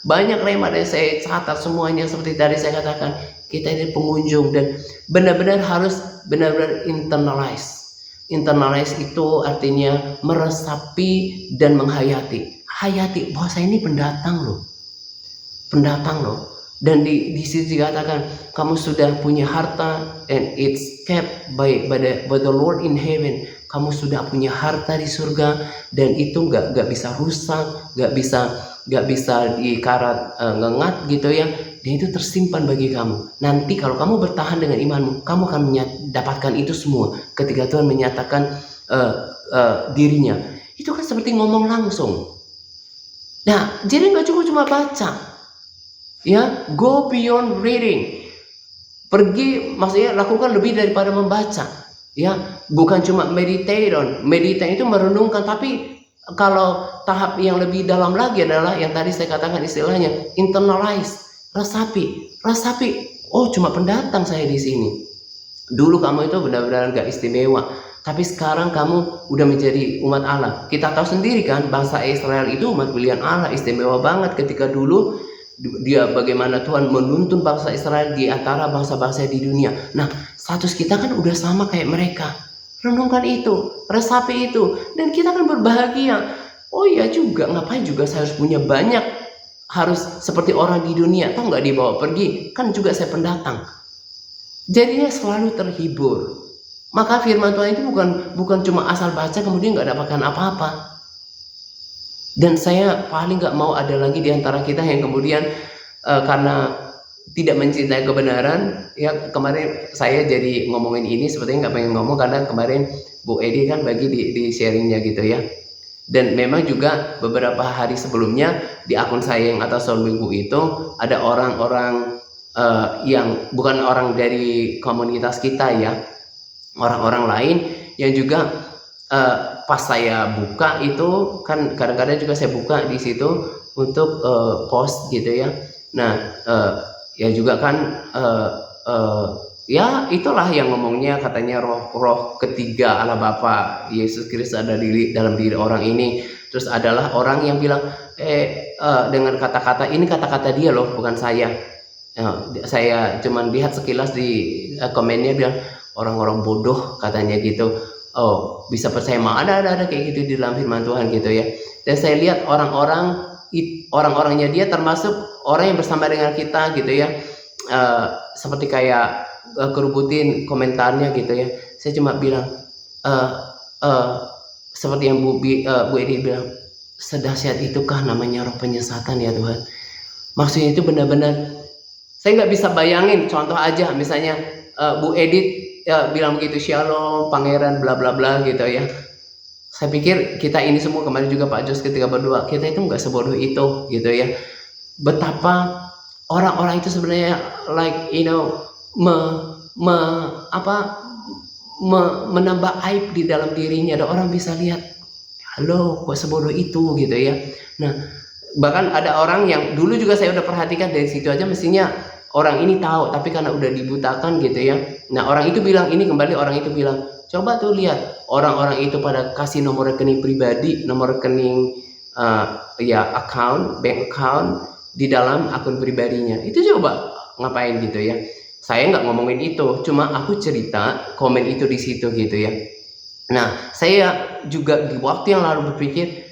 Banyak rema yang saya catat semuanya, seperti tadi saya katakan, kita ini pengunjung, dan benar-benar harus internalize. Internalize itu artinya meresapi dan menghayati. Hayati bahwa saya ini pendatang loh. Dan di situ dikatakan, kamu sudah punya harta, and it's kept by the Lord in heaven. Kamu sudah punya harta di surga, dan itu nggak bisa rusak, nggak bisa dikarat ngengat gitu ya. Dan itu tersimpan bagi kamu. Nanti kalau kamu bertahan dengan imanmu, kamu akan mendapatkan itu semua ketika Tuhan menyatakan dirinya. Itu kan seperti ngomong langsung. Nah, jadi nggak cukup cuma baca. Ya, go beyond reading. Pergi, maksudnya lakukan lebih daripada membaca. Ya, bukan cuma meditate itu merenungkan, tapi kalau tahap yang lebih dalam lagi adalah yang tadi saya katakan istilahnya internalize, resapi. Oh, cuma pendatang saya di sini. Dulu kamu itu benar-benar gak istimewa, tapi sekarang kamu udah menjadi umat Allah. Kita tahu sendiri kan, bangsa Israel itu umat pilihan Allah, istimewa banget ketika dulu dia bagaimana Tuhan menuntun bangsa Israel di antara bangsa-bangsa di dunia. Nah, status kita kan udah sama kayak mereka. Renungkan itu, resapi itu, dan kita kan berbahagia. Oh iya juga, ngapain juga saya harus punya banyak, harus seperti orang di dunia, atau nggak dibawa pergi, kan juga saya pendatang. Jadinya selalu terhibur. Maka firman Tuhan itu bukan cuma asal baca kemudian nggak dapatkan apa-apa. Dan saya paling nggak mau ada lagi di antara kita yang kemudian karena tidak mencintai kebenaran, ya kemarin saya jadi ngomongin ini sepertinya nggak pengen ngomong karena kemarin Bu Edi kan bagi di sharingnya gitu ya. Dan memang juga beberapa hari sebelumnya di akun saya yang atas soal minggu itu ada orang-orang yang bukan orang dari komunitas kita ya, orang-orang lain yang juga pas saya buka itu kan kadang-kadang juga saya buka di situ untuk post gitu ya. Nah ya juga kan ya itulah yang ngomongnya katanya roh ketiga Allah Bapa Yesus Kristus ada dalam diri orang ini. Terus adalah orang yang bilang dengan kata-kata ini kata-kata dia loh, bukan saya. Saya cuman lihat sekilas di komennya bilang orang-orang bodoh katanya gitu. Oh bisa percaya mah ada kayak gitu di dalam firman Tuhan gitu ya. Dan saya lihat orang-orangnya dia termasuk orang yang bersama dengan kita gitu ya. Seperti kayak kerubutin komentarnya gitu ya. Saya cuma bilang seperti yang Bu Edi bilang, sedahsyat itukah namanya roh penyesatan ya Tuhan. Maksudnya itu benar-benar saya nggak bisa bayangin. Contoh aja misalnya Bu Edit bilang begitu, shalom pangeran bla bla bla gitu ya. Saya pikir kita ini semua kemarin juga Pak Jos ketika berdoa, kita itu nggak sebodoh itu gitu ya. Betapa orang-orang itu sebenarnya like you know menambah aib di dalam dirinya. Ada orang bisa lihat, halo kok sebodoh itu gitu ya. Nah bahkan ada orang yang dulu juga saya udah perhatikan dari situ aja mestinya orang ini tahu, tapi karena udah dibutakan gitu ya. Nah orang itu bilang ini kembali, orang itu bilang coba tuh lihat orang-orang itu pada kasih nomor rekening pribadi, nomor rekening bank account di dalam akun pribadinya. Itu coba ngapain gitu ya. Saya nggak ngomongin itu, cuma aku cerita komen itu di situ gitu ya. Nah saya juga di waktu yang lalu berpikir,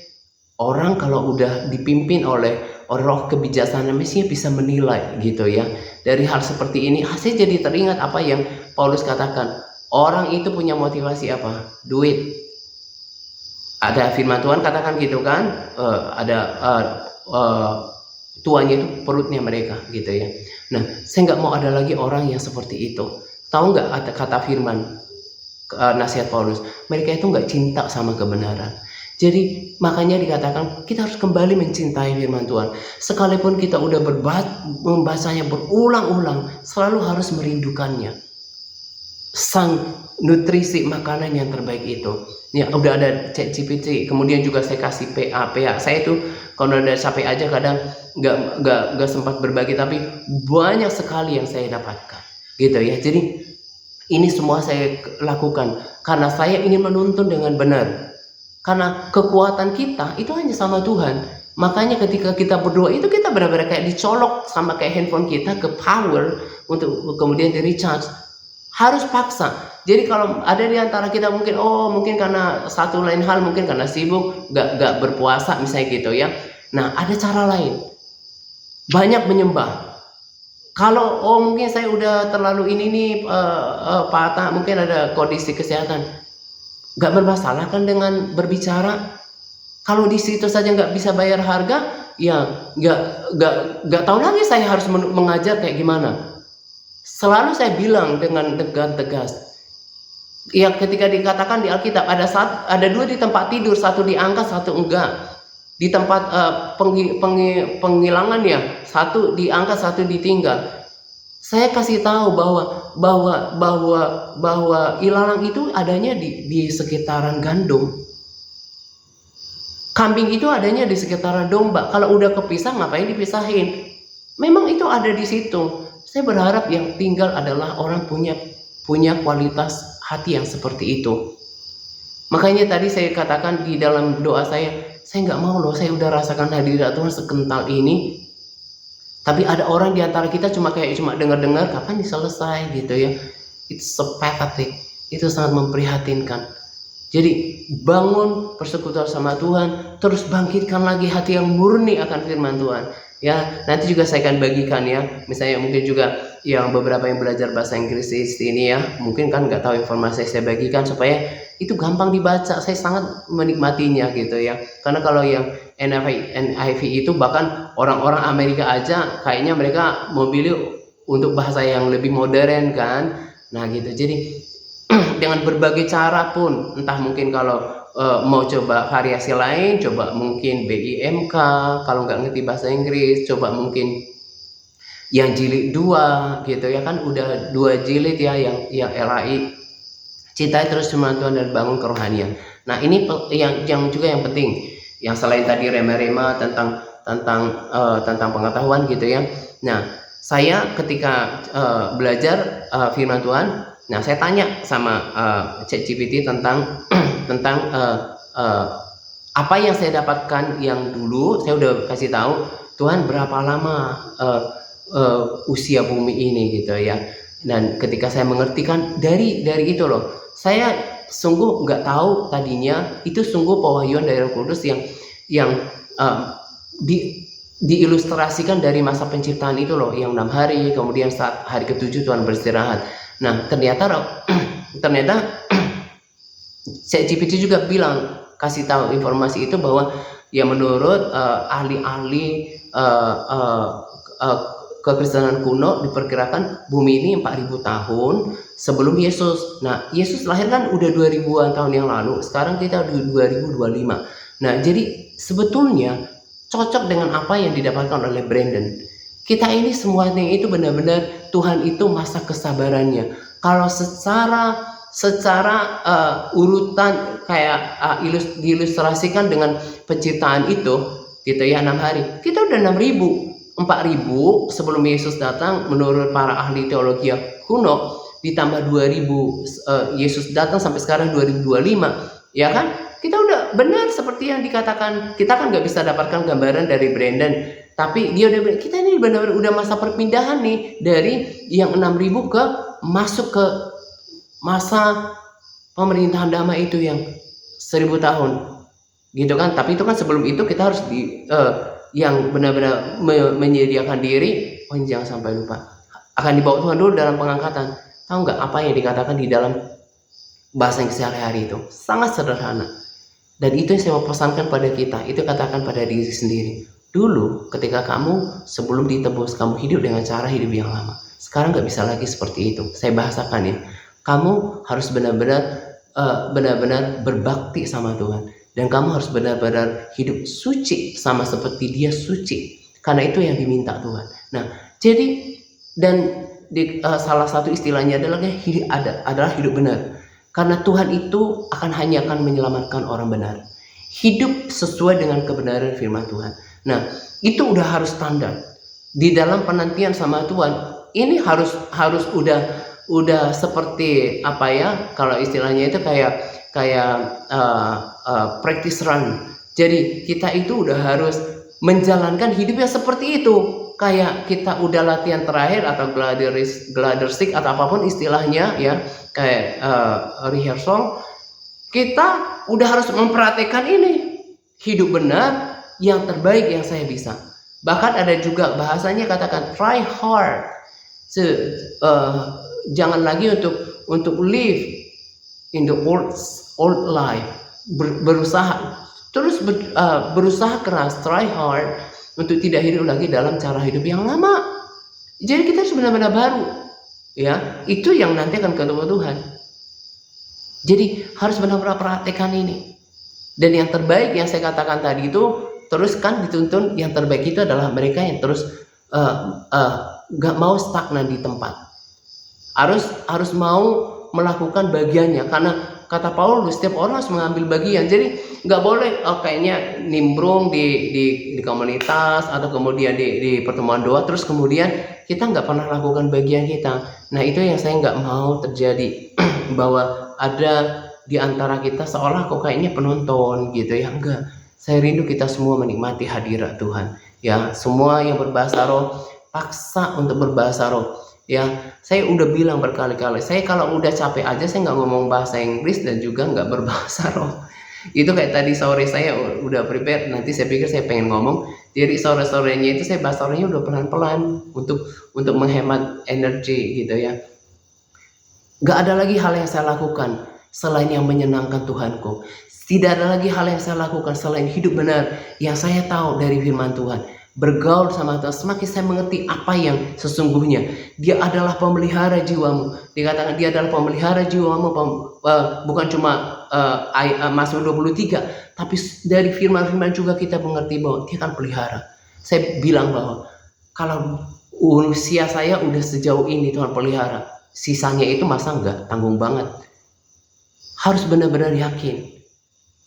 orang kalau udah dipimpin oleh roh kebijaksanaan mestinya bisa menilai gitu ya. Dari hal seperti ini saya jadi teringat apa yang Paulus katakan, orang itu punya motivasi apa? Duit. Ada firman Tuhan katakan gitu kan, tuannya itu perutnya mereka gitu ya. Nah saya nggak mau ada lagi orang yang seperti itu. Tahu nggak kata firman nasihat Paulus, mereka itu nggak cinta sama kebenaran. Jadi makanya dikatakan kita harus kembali mencintai firman Tuhan. Sekalipun kita udah membacanya berulang-ulang, selalu harus merindukannya. Sang nutrisi makanan yang terbaik itu. Ya udah ada ChatGPT, kemudian juga saya kasih PA. Saya itu kalau ada capek aja kadang nggak sempat berbagi, tapi banyak sekali yang saya dapatkan. Gitu ya. Jadi ini semua saya lakukan karena saya ingin menuntun dengan benar. Karena kekuatan kita itu hanya sama Tuhan. Makanya ketika kita berdoa itu kita benar-benar kayak dicolok sama kayak handphone kita ke power untuk kemudian di recharge. Harus paksa. Jadi kalau ada di antara kita mungkin karena satu lain hal, mungkin karena sibuk gak berpuasa misalnya gitu ya. Nah ada cara lain. Banyak menyembah. Kalau mungkin saya udah terlalu ini nih patah, mungkin ada kondisi kesehatan. Gak bermasalah kan dengan berbicara. Kalau di situ saja nggak bisa bayar harga, ya nggak tahu lagi saya harus mengajar kayak gimana. Selalu saya bilang dengan tegas. Ya ketika dikatakan di Alkitab ada dua di tempat tidur, satu diangkat, satu enggak. Di tempat penghilangan ya, satu diangkat, satu ditinggal. Saya kasih tahu bahwa ilalang itu adanya di sekitaran gandum. Kambing itu adanya di sekitaran domba. Kalau udah kepisah ngapain dipisahin? Memang itu ada di situ. Saya berharap yang tinggal adalah orang punya punya kualitas hati yang seperti itu. Makanya tadi saya katakan di dalam doa saya nggak mau loh, saya udah rasakan hadirat Tuhan sekental ini, tapi ada orang di antara kita cuma dengar-dengar, kapan diselesai gitu ya. It's so pathetic. Itu sangat memprihatinkan. Jadi bangun persekutuan sama Tuhan, terus bangkitkan lagi hati yang murni akan firman Tuhan. Ya, nanti juga saya akan bagikan ya. Misalnya mungkin juga yang beberapa yang belajar bahasa Inggris ini ya, mungkin kan nggak tahu informasi saya bagikan supaya itu gampang dibaca. Saya sangat menikmatinya gitu ya. Karena kalau yang NIV itu bahkan orang-orang Amerika aja kayaknya mereka mau pilih untuk bahasa yang lebih modern kan. Nah gitu. Jadi dengan berbagai cara pun, entah mungkin kalau mau coba variasi lain, coba mungkin BIMK, kalau nggak ngerti bahasa Inggris, coba mungkin yang jilid 2 gitu ya, kan udah 2 jilid ya yang LAI, cintai terus firman Tuhan dan bangun kerohanian. Nah ini yang juga yang penting, yang selain tadi rema-rema tentang pengetahuan gitu ya. Nah saya ketika belajar firman Tuhan, nah saya tanya sama ChatGPT tentang apa yang saya dapatkan yang dulu. Saya udah kasih tahu Tuhan berapa lama usia bumi ini gitu ya. Dan ketika saya mengertikan dari itu loh, saya sungguh nggak tahu tadinya itu sungguh pewahyuan dari Roh Kudus yang diilustrasikan dari masa penciptaan itu loh, yang 6 hari, kemudian saat hari ke-7 Tuhan beristirahat. Nah ternyata ChatGPT juga bilang, kasih tahu informasi itu bahwa ya menurut ahli-ahli kekristenan kuno diperkirakan bumi ini 4000 tahun sebelum Yesus. Nah Yesus lahir kan udah 2000-an tahun yang lalu, sekarang kita udah 2025. Nah jadi sebetulnya cocok dengan apa yang didapatkan oleh Brandon. Kita ini semuanya itu benar-benar Tuhan itu masa kesabarannya. Kalau secara urutan kayak diilustrasikan dengan penciptaan itu gitu ya, 6 hari. Kita udah 6000, 4000 sebelum Yesus datang menurut para ahli teologi kuno, ditambah 2000 Yesus datang sampai sekarang 2025 ya kan. Kita udah benar seperti yang dikatakan. Kita kan nggak bisa dapatkan gambaran dari Brandon, tapi dia udah, kita ini benar-benar udah masa perpindahan nih dari yang 6000 ke masuk ke masa pemerintahan damai itu yang 1000 tahun gitu kan. Tapi itu kan sebelum itu kita harus yang benar-benar menyediakan diri. Jangan sampai lupa, akan dibawa Tuhan dulu dalam pengangkatan. Tahu nggak apa yang dikatakan di dalam bahasa yang sehari-hari itu? Sangat sederhana. Dan itu yang saya mau pesankan pada kita, itu katakan pada diri sendiri. Dulu ketika kamu sebelum ditebus, kamu hidup dengan cara hidup yang lama. Sekarang nggak bisa lagi seperti itu. Saya bahasakan ya. Kamu harus benar-benar berbakti sama Tuhan. Dan kamu harus benar-benar hidup suci sama seperti Dia suci. Karena itu yang diminta Tuhan. Nah, jadi dan salah satu istilahnya adalah hidup benar. Karena Tuhan itu hanya akan menyelamatkan orang benar. Hidup sesuai dengan kebenaran firman Tuhan. Nah, itu udah harus standar. Di dalam penantian sama Tuhan, ini harus udah seperti apa ya? Kalau istilahnya itu kayak practice run. Jadi kita itu udah harus menjalankan hidupnya seperti itu. Kayak kita udah latihan terakhir atau glider stick atau apapun istilahnya ya, kayak rehearsal, kita udah harus memperhatikan ini hidup benar yang terbaik yang saya bisa. Bahkan ada juga bahasanya katakan try hard. Jangan lagi untuk live in the old life, berusaha terus berusaha keras, try hard untuk tidak hidup lagi dalam cara hidup yang lama. Jadi kita harus benar-benar baru ya, itu yang nanti akan ketemu Tuhan. Jadi harus benar-benar perhatikan ini. Dan yang terbaik yang saya katakan tadi itu, terus kan dituntun yang terbaik itu adalah mereka yang terus gak mau stagnan di tempat. Harus mau melakukan bagiannya, karena kata Paulus, setiap orang harus mengambil bagian. Jadi nggak boleh kayaknya nimbrung di komunitas atau kemudian di pertemuan doa, terus kemudian kita nggak pernah lakukan bagian kita. Nah itu yang saya nggak mau terjadi, bahwa ada di antara kita seolah kok kayaknya penonton gitu ya. Enggak, saya rindu kita semua menikmati hadirat Tuhan ya. Semua yang berbahasa roh paksa untuk berbahasa roh ya. Saya udah bilang berkali-kali, saya kalau udah capek aja saya nggak ngomong bahasa Inggris dan juga nggak berbahasa roh. Itu kayak tadi sore saya udah prepare, nanti saya pikir saya pengen ngomong, jadi sore-sorenya itu saya bahasa rohnya udah pelan-pelan untuk menghemat energi gitu ya. Nggak ada lagi hal yang saya lakukan selain yang menyenangkan Tuhanku. Tidak ada lagi hal yang saya lakukan selain hidup benar yang saya tahu dari firman Tuhan. Bergaul sama Tuhan, semakin saya mengerti apa yang sesungguhnya. Dia adalah pemelihara jiwamu. Dikatakan dia adalah pemelihara jiwamu, bukan cuma Mazmur 23, tapi dari firman-firman juga kita mengerti bahwa dia akan pelihara. Saya bilang bahwa kalau usia saya udah sejauh ini Tuhan pelihara, sisanya itu masa enggak, tanggung banget. Harus benar-benar yakin.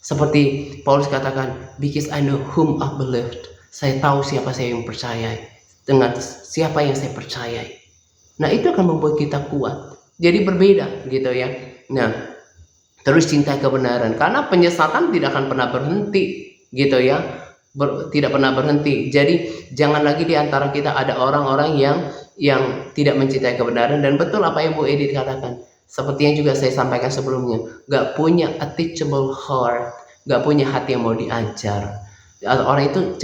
Seperti Paulus katakan, because I know whom I believed. Saya tahu siapa saya yang percayai, dengan siapa yang saya percayai. Nah itu akan membuat kita kuat. Jadi berbeda gitu ya. Nah terus cinta kebenaran, karena penyesatan tidak akan pernah berhenti gitu ya. Tidak pernah berhenti. Jadi jangan lagi di antara kita ada orang-orang yang tidak mencintai kebenaran. Dan betul apa yang Bu Edith katakan, seperti yang juga saya sampaikan sebelumnya, gak punya a teachable heart, gak punya hati yang mau diajar. Orang itu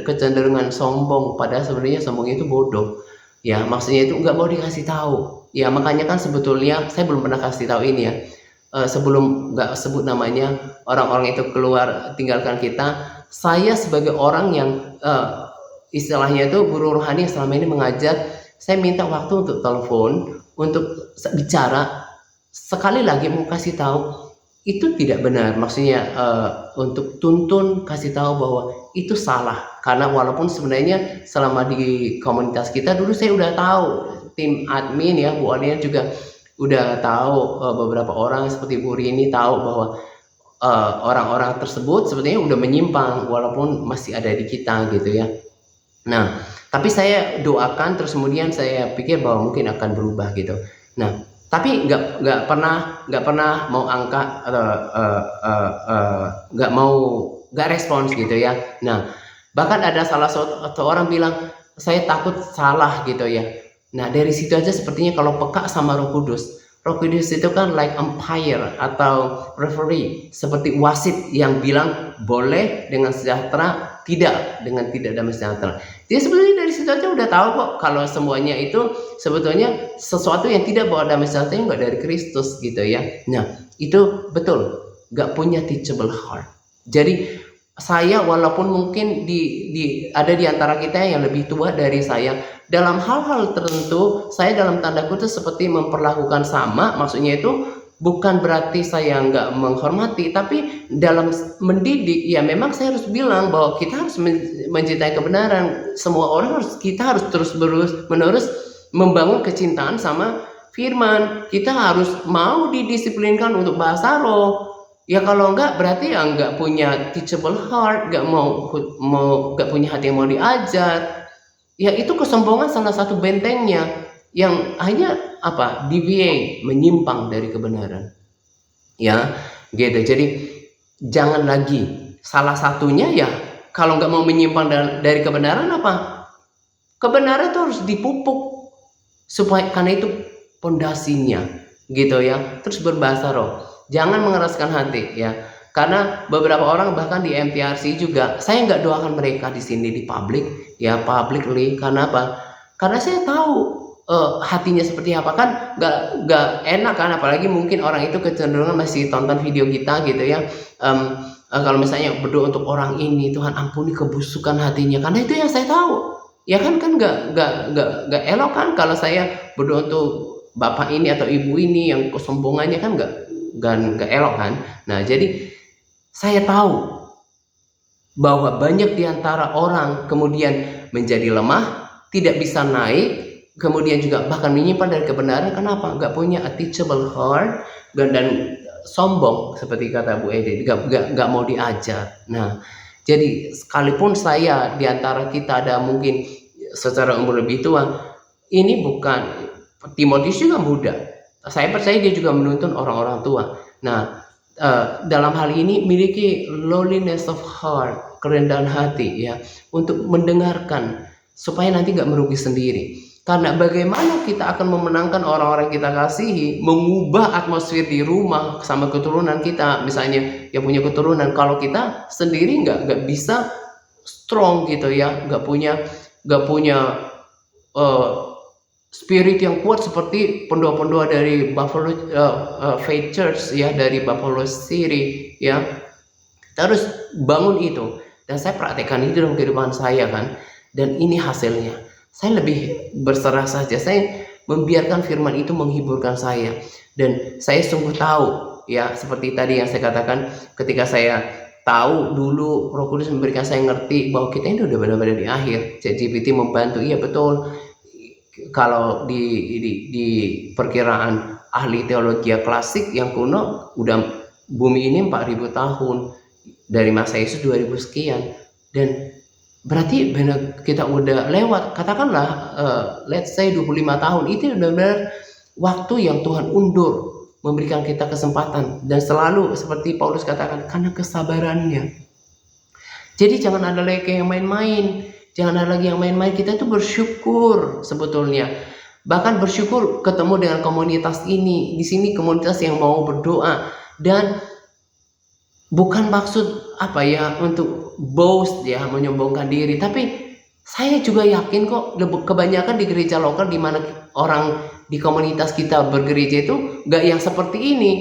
kecenderungan sombong, padahal sebenarnya sombong itu bodoh ya. Maksudnya itu nggak mau dikasih tahu ya. Makanya kan sebetulnya saya belum pernah kasih tahu ini ya, sebelum nggak sebut namanya, orang-orang itu keluar tinggalkan kita. Saya sebagai orang yang istilahnya itu guru rohani yang selama ini mengajar, saya minta waktu untuk telepon, untuk bicara. Sekali lagi mau kasih tahu, itu tidak benar. Maksudnya untuk tuntun, kasih tahu bahwa itu salah. Karena walaupun sebenarnya selama di komunitas kita dulu saya udah tahu, tim admin ya, Bu Adrian juga udah tahu, beberapa orang seperti Bu Rini tahu bahwa orang-orang tersebut sebenarnya udah menyimpang walaupun masih ada di kita gitu ya. Nah tapi saya doakan, terus kemudian saya pikir bahwa mungkin akan berubah gitu. Nah tapi nggak pernah mau angkat atau nggak respons gitu ya. Nah bahkan ada salah satu orang bilang, saya takut salah gitu ya. Nah dari situ aja sepertinya kalau peka sama Roh Kudus itu kan like umpire atau referee, seperti wasit yang bilang boleh dengan sejahtera, tidak dengan tidak damai sejahtera. Dia sebenarnya dari situ aja udah tahu kok kalau semuanya itu sebetulnya sesuatu yang tidak bawa damai sejahtera, nggak dari Kristus gitu ya. Nah itu betul, nggak punya teachable heart. Jadi saya walaupun mungkin ada di antara kita yang lebih tua dari saya, dalam hal-hal tertentu saya dalam tanda kutip seperti memperlakukan sama. Maksudnya itu bukan berarti saya nggak menghormati, tapi dalam mendidik ya memang saya harus bilang bahwa kita harus mencintai kebenaran. Semua orang kita harus terus menerus membangun kecintaan sama firman. Kita harus mau didisiplinkan untuk bahasa roh. Ya kalau enggak berarti ya enggak punya teachable heart, enggak punya hati yang mau diajar. Ya itu kesombongan salah satu bentengnya, yang hanya deviate, menyimpang dari kebenaran. Ya, gitu. Jadi jangan lagi, salah satunya ya kalau enggak mau menyimpang dari kebenaran kebenaran itu harus dipupuk, supaya karena itu pondasinya gitu ya. Terus berbahasa roh. Jangan mengeraskan hati ya, karena beberapa orang bahkan di MTRC juga saya nggak doakan mereka di sini di public ya, publicly. Karena apa? Karena saya tahu hatinya seperti apa. Kan nggak enak kan, apalagi mungkin orang itu kecenderungan masih tonton video kita gitu ya. Kalau misalnya berdoa untuk orang ini, Tuhan ampuni kebusukan hatinya, karena itu yang saya tahu ya kan nggak elok kan kalau saya berdoa untuk bapak ini atau ibu ini yang kesombongannya, kan nggak elok kan. Nah jadi saya tahu bahwa banyak diantara orang kemudian menjadi lemah, tidak bisa naik, kemudian juga bahkan menyimpan dari kebenaran. Kenapa? Nggak punya a teachable heart, dan sombong seperti kata Bu Ede, nggak mau diajar. Nah, jadi sekalipun saya di antara kita ada mungkin secara umur lebih tua, ini bukan, Timotius juga muda. Saya percaya dia juga menuntun orang-orang tua. Nah, dalam hal ini miliki lowliness of heart, kerendahan hati ya, untuk mendengarkan supaya nanti nggak merugi sendiri. Karena bagaimana kita akan memenangkan orang-orang kita kasihi, mengubah atmosfer di rumah sama keturunan kita, misalnya yang punya keturunan, kalau kita sendiri nggak bisa strong gitu ya, nggak punya spirit yang kuat seperti pendua-pendua dari Buffalo Faith Church ya, dari Buffalo City ya. Kita harus bangun itu, dan saya praktekkan itu dalam kehidupan saya kan, dan ini hasilnya. Saya lebih berserah saja, saya membiarkan firman itu menghiburkan saya, dan saya sungguh tahu ya, seperti tadi yang saya katakan, ketika saya tahu dulu Roh Kudus memberikan saya ngerti bahwa kita ini udah benar-benar di akhir. ChatGPT membantu, iya betul. Kalau di perkiraan ahli teologi klasik yang kuno, udah bumi ini 4000 tahun, dari masa Yesus 2000 sekian, dan berarti benar kita udah lewat, katakanlah let's say 25 tahun, itu benar-benar waktu yang Tuhan undur, memberikan kita kesempatan, dan selalu seperti Paulus katakan, karena kesabarannya. Jadi jangan ada lagi yang main-main, jangan ada lagi yang main-main. Kita itu bersyukur sebetulnya, bahkan bersyukur ketemu dengan komunitas ini. Di sini komunitas yang mau berdoa, dan bukan maksud apa ya untuk boast ya, menyombongkan diri, tapi saya juga yakin kok kebanyakan di gereja lokal di mana orang di komunitas kita bergereja itu gak yang seperti ini.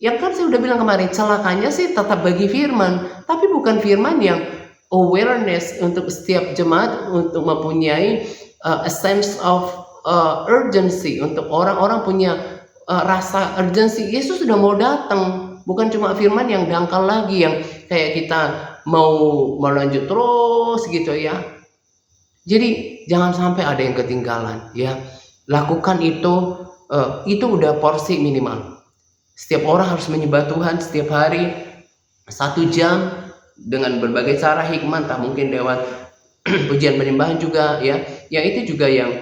Yang kan saya udah bilang kemarin, celakanya sih tetap bagi firman, tapi bukan firman yang awareness untuk setiap jemaat untuk mempunyai a sense of urgency, untuk orang-orang punya rasa urgency. Yesus sudah mau datang. Bukan cuma firman yang dangkal lagi, yang kayak kita mau melanjut terus gitu ya. Jadi jangan sampai ada yang ketinggalan ya. Lakukan itu udah porsi minimal. Setiap orang harus menyembah Tuhan setiap hari 1 jam dengan berbagai cara hikmat, entah mungkin lewat pujian penyembahan juga ya. Yang itu juga yang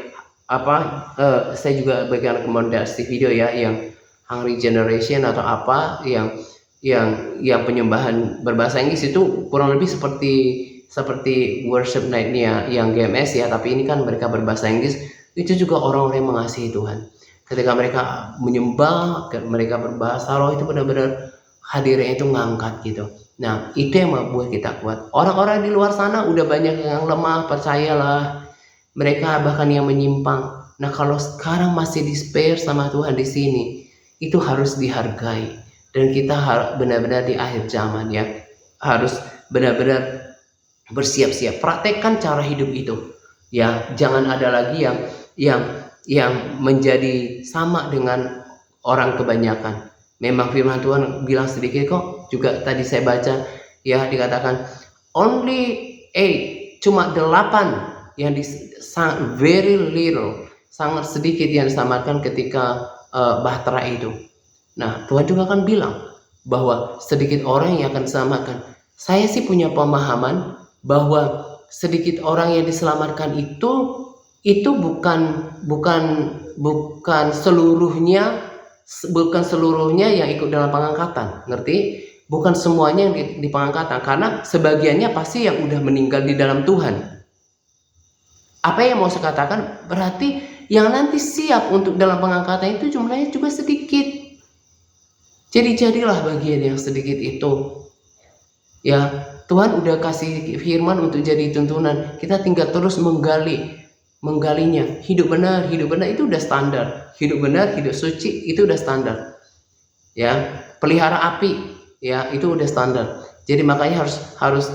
saya juga bagian rekomendasi video ya, yang Hungry Generation atau apa, yang penyembahan berbahasa Inggris itu kurang lebih seperti worship night-nya yang GMS ya, tapi ini kan mereka berbahasa Inggris. Itu juga orang-orang yang mengasihi Tuhan. Ketika mereka menyembah, mereka berbahasa roh, itu benar-benar hadirnya itu ngangkat gitu. Nah, itu yang membuat kita kuat. Orang-orang di luar sana udah banyak yang lemah, percayalah. Mereka bahkan yang menyimpang. Nah, kalau sekarang masih di-spare sama Tuhan di sini, itu harus dihargai. Dan kita harus benar-benar di akhir zaman ya, harus benar-benar bersiap-siap. Praktekkan cara hidup itu ya, jangan ada lagi yang menjadi sama dengan orang kebanyakan. Memang firman Tuhan bilang sedikit kok, juga tadi saya baca ya, dikatakan only 8, cuma 8 yang very little, sangat sedikit yang diselamatkan ketika bahtera itu. Nah, Tuhan juga akan bilang bahwa sedikit orang yang akan diselamatkan. Saya sih punya pemahaman bahwa sedikit orang yang diselamatkan itu bukan seluruhnya yang ikut dalam pengangkatan, ngerti? Bukan semuanya yang di pengangkatan, karena sebagiannya pasti yang udah meninggal di dalam Tuhan. Apa yang mau saya katakan? Berarti yang nanti siap untuk dalam pengangkatan itu jumlahnya juga sedikit. Jadi jadilah bagian yang sedikit itu. Ya, Tuhan udah kasih firman untuk jadi tuntunan. Kita tinggal terus menggalinya. Hidup benar itu udah standar. Hidup benar, hidup suci itu udah standar. Ya, pelihara api, ya itu udah standar. Jadi makanya harus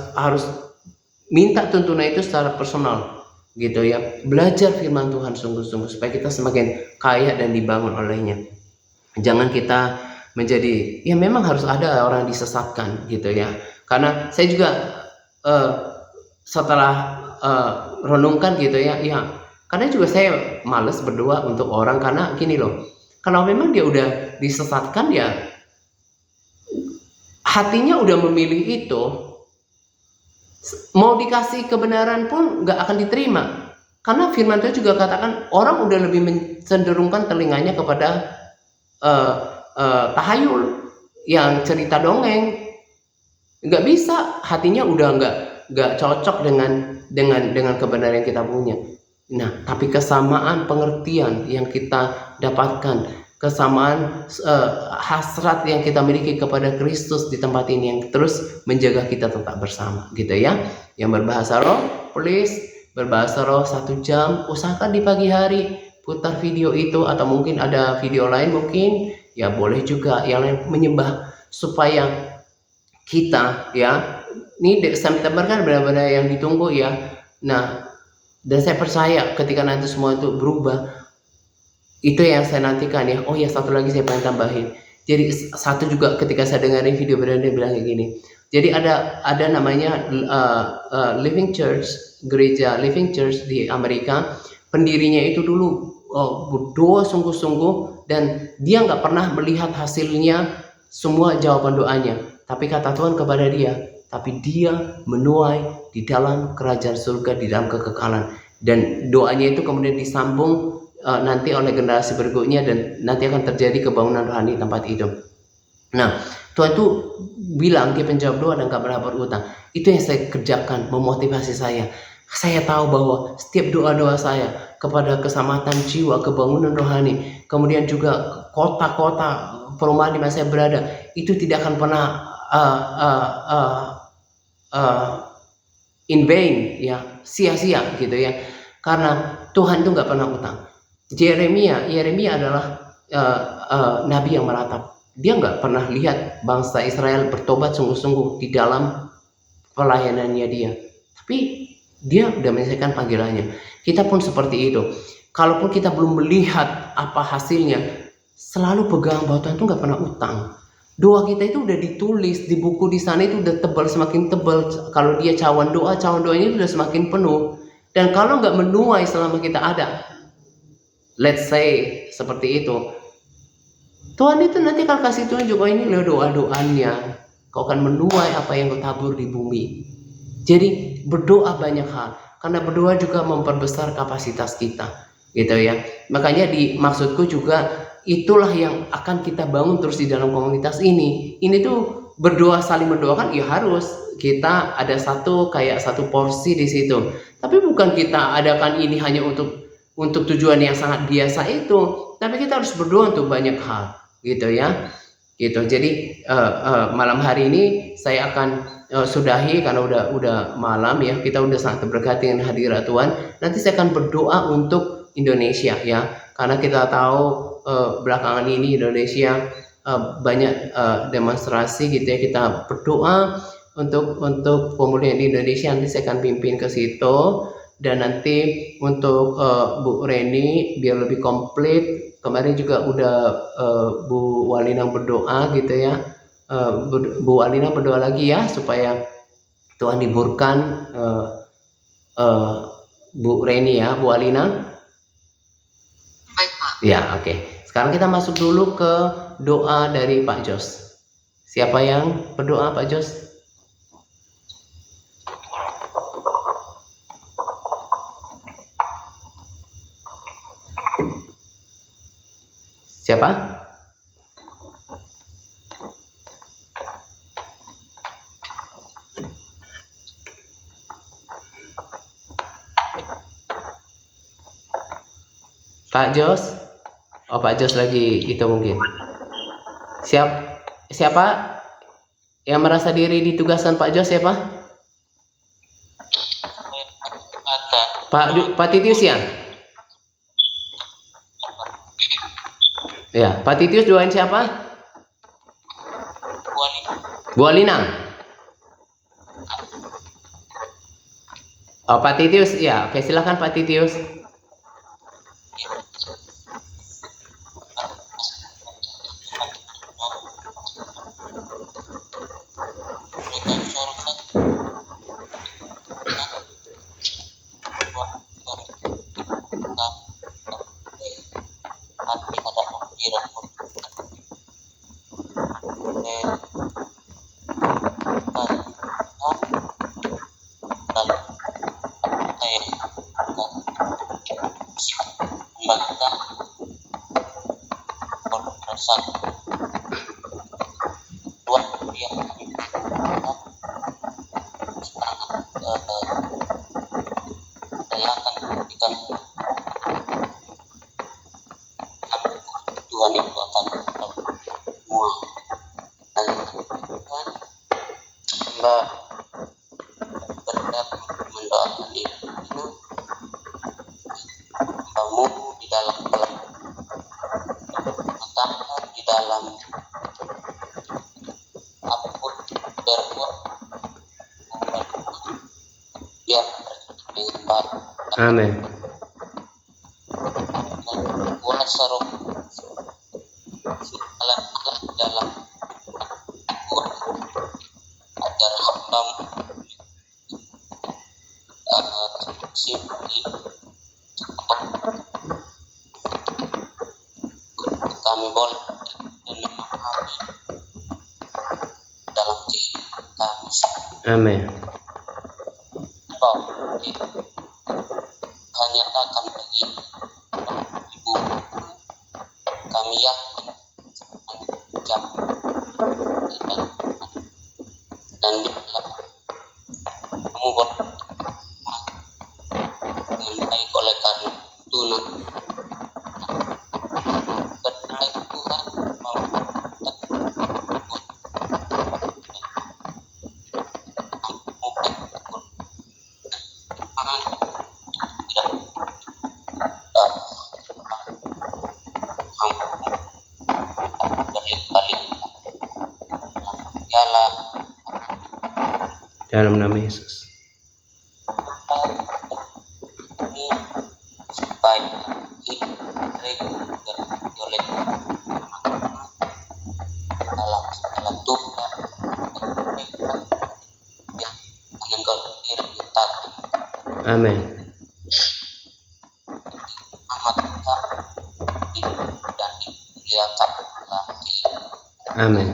minta tuntunan itu secara personal. Gitu ya, belajar firman Tuhan sungguh-sungguh supaya kita semakin kaya dan dibangun olehnya. Jangan kita menjadi, ya memang harus ada orang disesatkan gitu ya, karena saya juga setelah renungkan gitu ya, karena juga saya males berdoa untuk orang, karena gini loh, kalau memang dia udah disesatkan ya hatinya udah memilih itu, mau dikasih kebenaran pun nggak akan diterima. Karena firman Tuhan juga katakan orang udah lebih mencenderungkan telinganya kepada tahayul, yang cerita dongeng. Nggak bisa, hatinya udah nggak cocok dengan kebenaran yang kita punya. Nah, tapi kesamaan pengertian yang kita dapatkan, kesamaan hasrat yang kita miliki kepada Kristus di tempat ini yang terus menjaga kita tetap bersama, gitu ya. Yang berbahasa roh, please berbahasa roh 1 jam, usahakan di pagi hari putar video itu, atau mungkin ada video lain mungkin ya boleh juga yang lain menyembah, supaya kita ya, ini September kan benar-benar yang ditunggu ya. Nah, dan saya percaya ketika nanti semua itu berubah, itu yang saya nantikan ya. Oh ya, satu lagi saya pengen tambahin. Jadi satu juga ketika saya dengerin video Brenda bilang kayak gini. Jadi ada namanya Living Church, gereja Living Church di Amerika. Pendirinya itu dulu berdoa sungguh-sungguh, dan dia nggak pernah melihat hasilnya semua jawaban doanya. Tapi kata Tuhan kepada dia, tapi dia menuai di dalam kerajaan surga, di dalam kekekalan. Dan doanya itu kemudian disambung nanti oleh generasi berikutnya, dan nanti akan terjadi kebangunan rohani tempat itu. Nah, Tuhan tuh bilang dia penjawab doa dan gak pernah berutang. Itu yang saya kerjakan, memotivasi saya. Saya tahu bahwa setiap doa-doa saya kepada keselamatan jiwa, kebangunan rohani, kemudian juga kota-kota perumahan di mana saya berada, itu tidak akan pernah in vain ya, sia-sia gitu ya, karena Tuhan itu nggak pernah utang. Yeremia adalah nabi yang meratap. Dia nggak pernah lihat bangsa Israel bertobat sungguh-sungguh di dalam pelayanannya dia, tapi dia udah menyelesaikan panggilannya. Kita pun seperti itu. Kalaupun kita belum melihat apa hasilnya, selalu pegang bahwa Tuhan itu nggak pernah utang. Doa kita itu udah ditulis di buku di sana, itu udah tebal, semakin tebal. Kalau dia cawan doanya itu udah semakin penuh. Dan kalau nggak menuai selama kita ada, let's say seperti itu, Tuhan itu nanti akan kasih tunjuk, oh ini loh doa-doanya, kau akan menuai apa yang kau tabur di bumi. Jadi berdoa banyak hal, karena berdoa juga memperbesar kapasitas kita, gitu ya. Makanya di maksudku juga itulah yang akan kita bangun terus di dalam komunitas ini. Ini tuh berdoa, saling mendoakan ya, harus kita ada satu porsi di situ. Tapi bukan kita adakan ini hanya untuk tujuan yang sangat biasa itu, tapi kita harus berdoa untuk banyak hal, gitu ya. Gitu. Jadi malam hari ini saya akan sudahi karena udah malam ya. Kita udah sangat berkati dengan hadirat Tuhan. Nanti saya akan berdoa untuk Indonesia ya, karena kita tahu belakangan ini Indonesia banyak demonstrasi gitu ya. Kita berdoa untuk pemulihan di Indonesia. Nanti saya akan pimpin ke situ, dan nanti untuk Bu Reni biar lebih komplit. Kemarin juga udah Bu Walina berdoa gitu ya. Bu Walina berdoa lagi ya, supaya Tuhan hiburkan Bu Reni ya, Bu Walina. Baik, Pak. Ya, oke. Sekarang kita masuk dulu ke doa dari Pak Jos. Siapa yang berdoa, Pak Jos? Siapa? Pak Jos? Oh, Pak Jos lagi itu mungkin. Siapa yang merasa diri ditugaskan Pak Jos, siapa? Pak Titius ya? Ya, Pak Titius doain siapa? Bu Alina. Oh, Pak Titius ya. Oke, silakan Pak Titius. membagikan perasaan dua yang kami sangat dayakan ketika Tuhan itu akan semua dan Mbak berharap mendoakan ibu kamu di dalam tangga di dalam apapun berbuat biar dengan baik. Amin. Kuasa roh alat dalam agar hamba simpati kami boleh dan memahami dalam kehidupan kami. Amin. Hanya akan bagi ibu kami yakin dan bila kamu dengan baik oleh karena Tuhan berbaik Tuhan mau Dalam nama Yesus. supaya hidup mereka oleh dalam Tuhan yang meninggal diri kita Amin. amat dan dimuliakan lagi. Amin.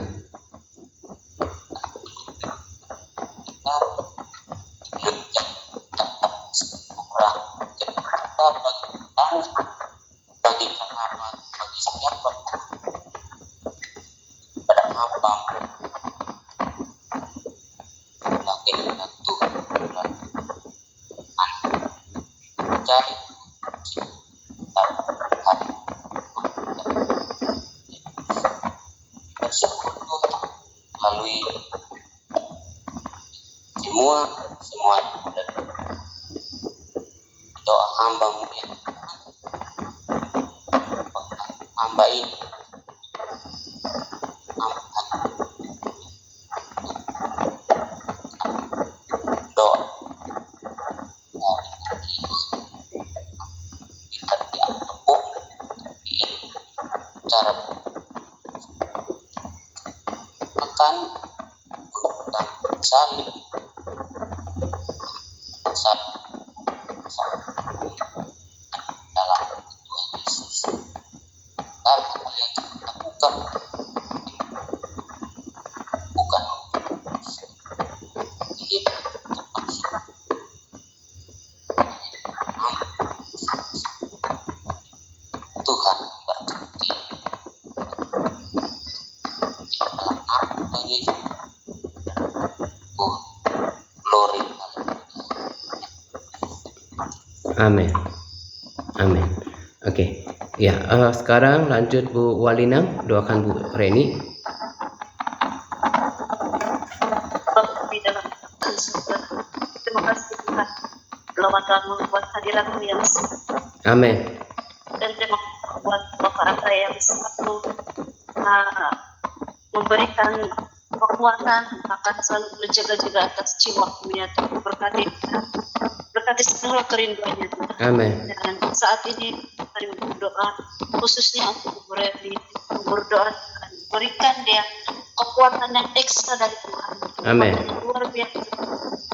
Bagi kenapa bagi siapa pada hamba yakin dengan Tuhan cari bersyukur Tuhan melalui semua doa hamba-Mu yang hamba ini doa kita dianggap cara makan saling dalam Tuhan Yesus. Hal yang kita lakukan bukan hidup Tuhan berkati dalam nama Yesus. Glory. Amin. Amin. Oke. Ya, sekarang lanjut Bu Walina, doakan Bu Reni. Di dalam terima kasih Tuhan selamatkanmu buat hadiratmu yang Amin. dan terima kasih buat Bapak Anda yang selalu memberikan kekuatan akan selalu menjaga-jaga atas jiwa-Nya Tuhan. Berkati semua kerinduannya Tuhan. Amin. Dan saat ini kami berdoa khususnya untuk Bu Reni, berdoa berikan dia kekuatan yang ekstra dari Tuhan. Amin. Yang luar biasa,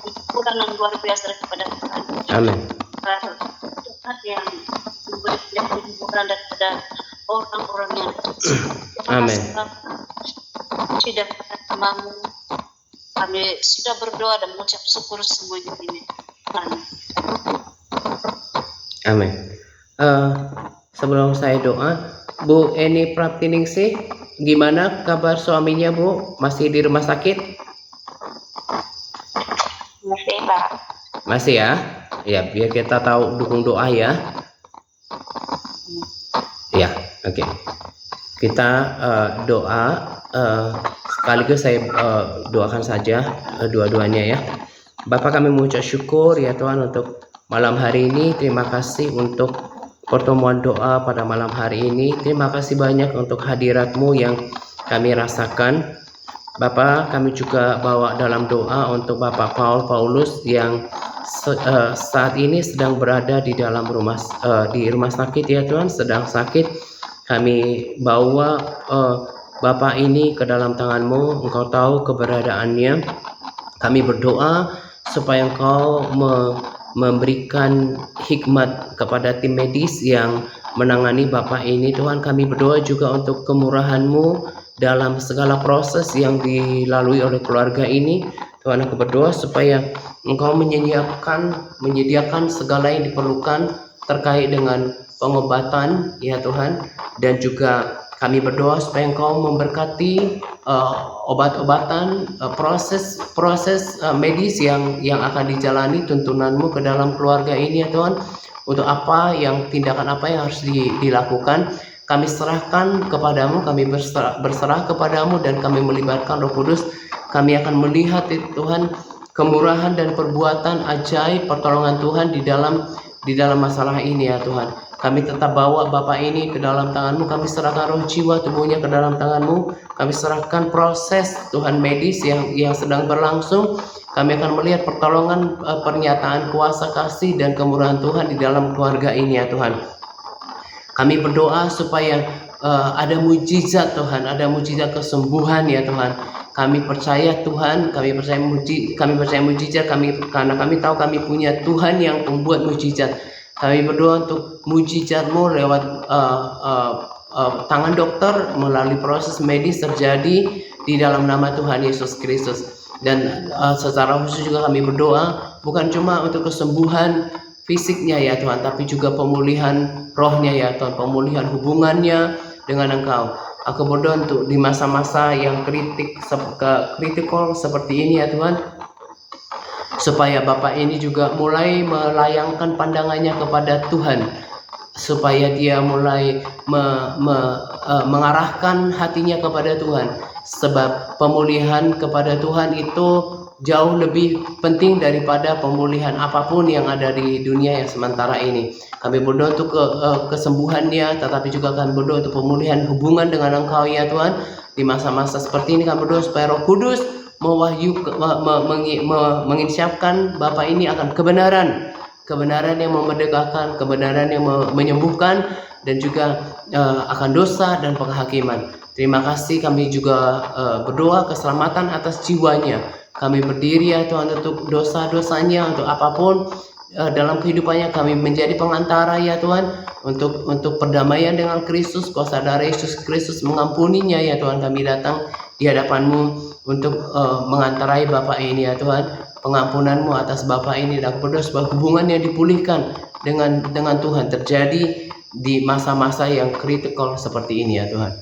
kekuatan yang luar biasa daripada Tuhan. Amin. Tuhan yang memberikan kehidupan daripada orang-orang yang Amin. sudah namamu, kami sudah berdoa dan mengucap syukur semuanya ini. Amin. Amin. Eh, Sebelum saya doa, Bu Eni Praptiningsih, gimana kabar suaminya Bu? Masih di rumah sakit? Masih Pak. Masih ya? Ya, biar kita tahu dukung doa ya. Ya, oke. Kita doa sekaligus saya doakan saja dua-duanya ya. Bapak, kami mengucap syukur ya Tuhan untuk malam hari ini. Terima kasih untuk pertemuan doa pada malam hari ini. Terima kasih banyak untuk hadirat-Mu yang kami rasakan. Bapak, kami juga bawa dalam doa untuk Bapak Paulus yang saat ini sedang berada di dalam rumah sakit ya Tuhan, sedang sakit. Kami bawa Bapak ini ke dalam tangan-Mu. Engkau tahu keberadaannya. Kami berdoa supaya Engkau memberikan hikmat kepada tim medis yang menangani Bapak ini. Tuhan, kami berdoa juga untuk kemurahan-Mu dalam segala proses yang dilalui oleh keluarga ini. Tuhan, aku berdoa supaya Engkau menyediakan segala yang diperlukan terkait dengan pengobatan ya Tuhan, dan juga kami berdoa supaya Engkau memberkati obat-obatan, proses medis yang akan dijalani, tuntunan-Mu ke dalam keluarga ini ya Tuhan. Untuk tindakan apa yang harus dilakukan, kami serahkan kepadamu, kami berserah kepadamu, dan kami melibatkan Roh Kudus. Kami akan melihat Tuhan kemurahan dan perbuatan ajaib pertolongan Tuhan di dalam masalah ini ya Tuhan. Kami tetap bawa Bapak ini ke dalam tangan-Mu. Kami serahkan roh jiwa tubuhnya ke dalam tangan-Mu. Kami serahkan proses Tuhan medis yang sedang berlangsung. Kami akan melihat pertolongan, pernyataan kuasa kasih dan kemurahan Tuhan di dalam keluarga ini ya Tuhan. Kami berdoa supaya ada mujizat Tuhan, ada mujizat kesembuhan ya Tuhan. Kami percaya Tuhan, kami percaya mujizat, karena kami tahu kami punya Tuhan yang membuat mujizat. Kami berdoa untuk mujizat-Mu lewat tangan dokter melalui proses medis terjadi di dalam nama Tuhan Yesus Kristus. Dan secara khusus juga kami berdoa bukan cuma untuk kesembuhan fisiknya ya Tuhan, tapi juga pemulihan rohnya ya Tuhan, pemulihan hubungannya dengan Engkau. Aku berdoa untuk di masa-masa yang kritikal seperti ini ya Tuhan, supaya Bapak ini juga mulai melayangkan pandangannya kepada Tuhan, supaya dia mulai mengarahkan hatinya kepada Tuhan, sebab pemulihan kepada Tuhan itu jauh lebih penting daripada pemulihan apapun yang ada di dunia yang sementara ini. Kami berdoa untuk kesembuhannya, tetapi juga kami berdoa untuk pemulihan hubungan dengan Engkau ya Tuhan. Di masa-masa seperti ini kami berdoa supaya Roh Kudus menginsyafkan Bapak ini akan kebenaran yang memerdekakan, kebenaran yang menyembuhkan, dan juga akan dosa dan penghakiman. Terima kasih. Kami juga berdoa keselamatan atas jiwanya. Kami berdiri ya Tuhan untuk dosa-dosanya, untuk apapun dalam kehidupannya. Kami menjadi pengantara ya Tuhan untuk perdamaian dengan Kristus. Kuasa darah Yesus Kristus mengampuninya ya Tuhan. Kami datang di hadapan-Mu untuk mengantarai Bapak ini ya Tuhan. Pengampunan-Mu atas Bapak ini, dan berdoa supaya hubungan yang dipulihkan dengan Tuhan terjadi di masa-masa yang kritikal seperti ini ya Tuhan.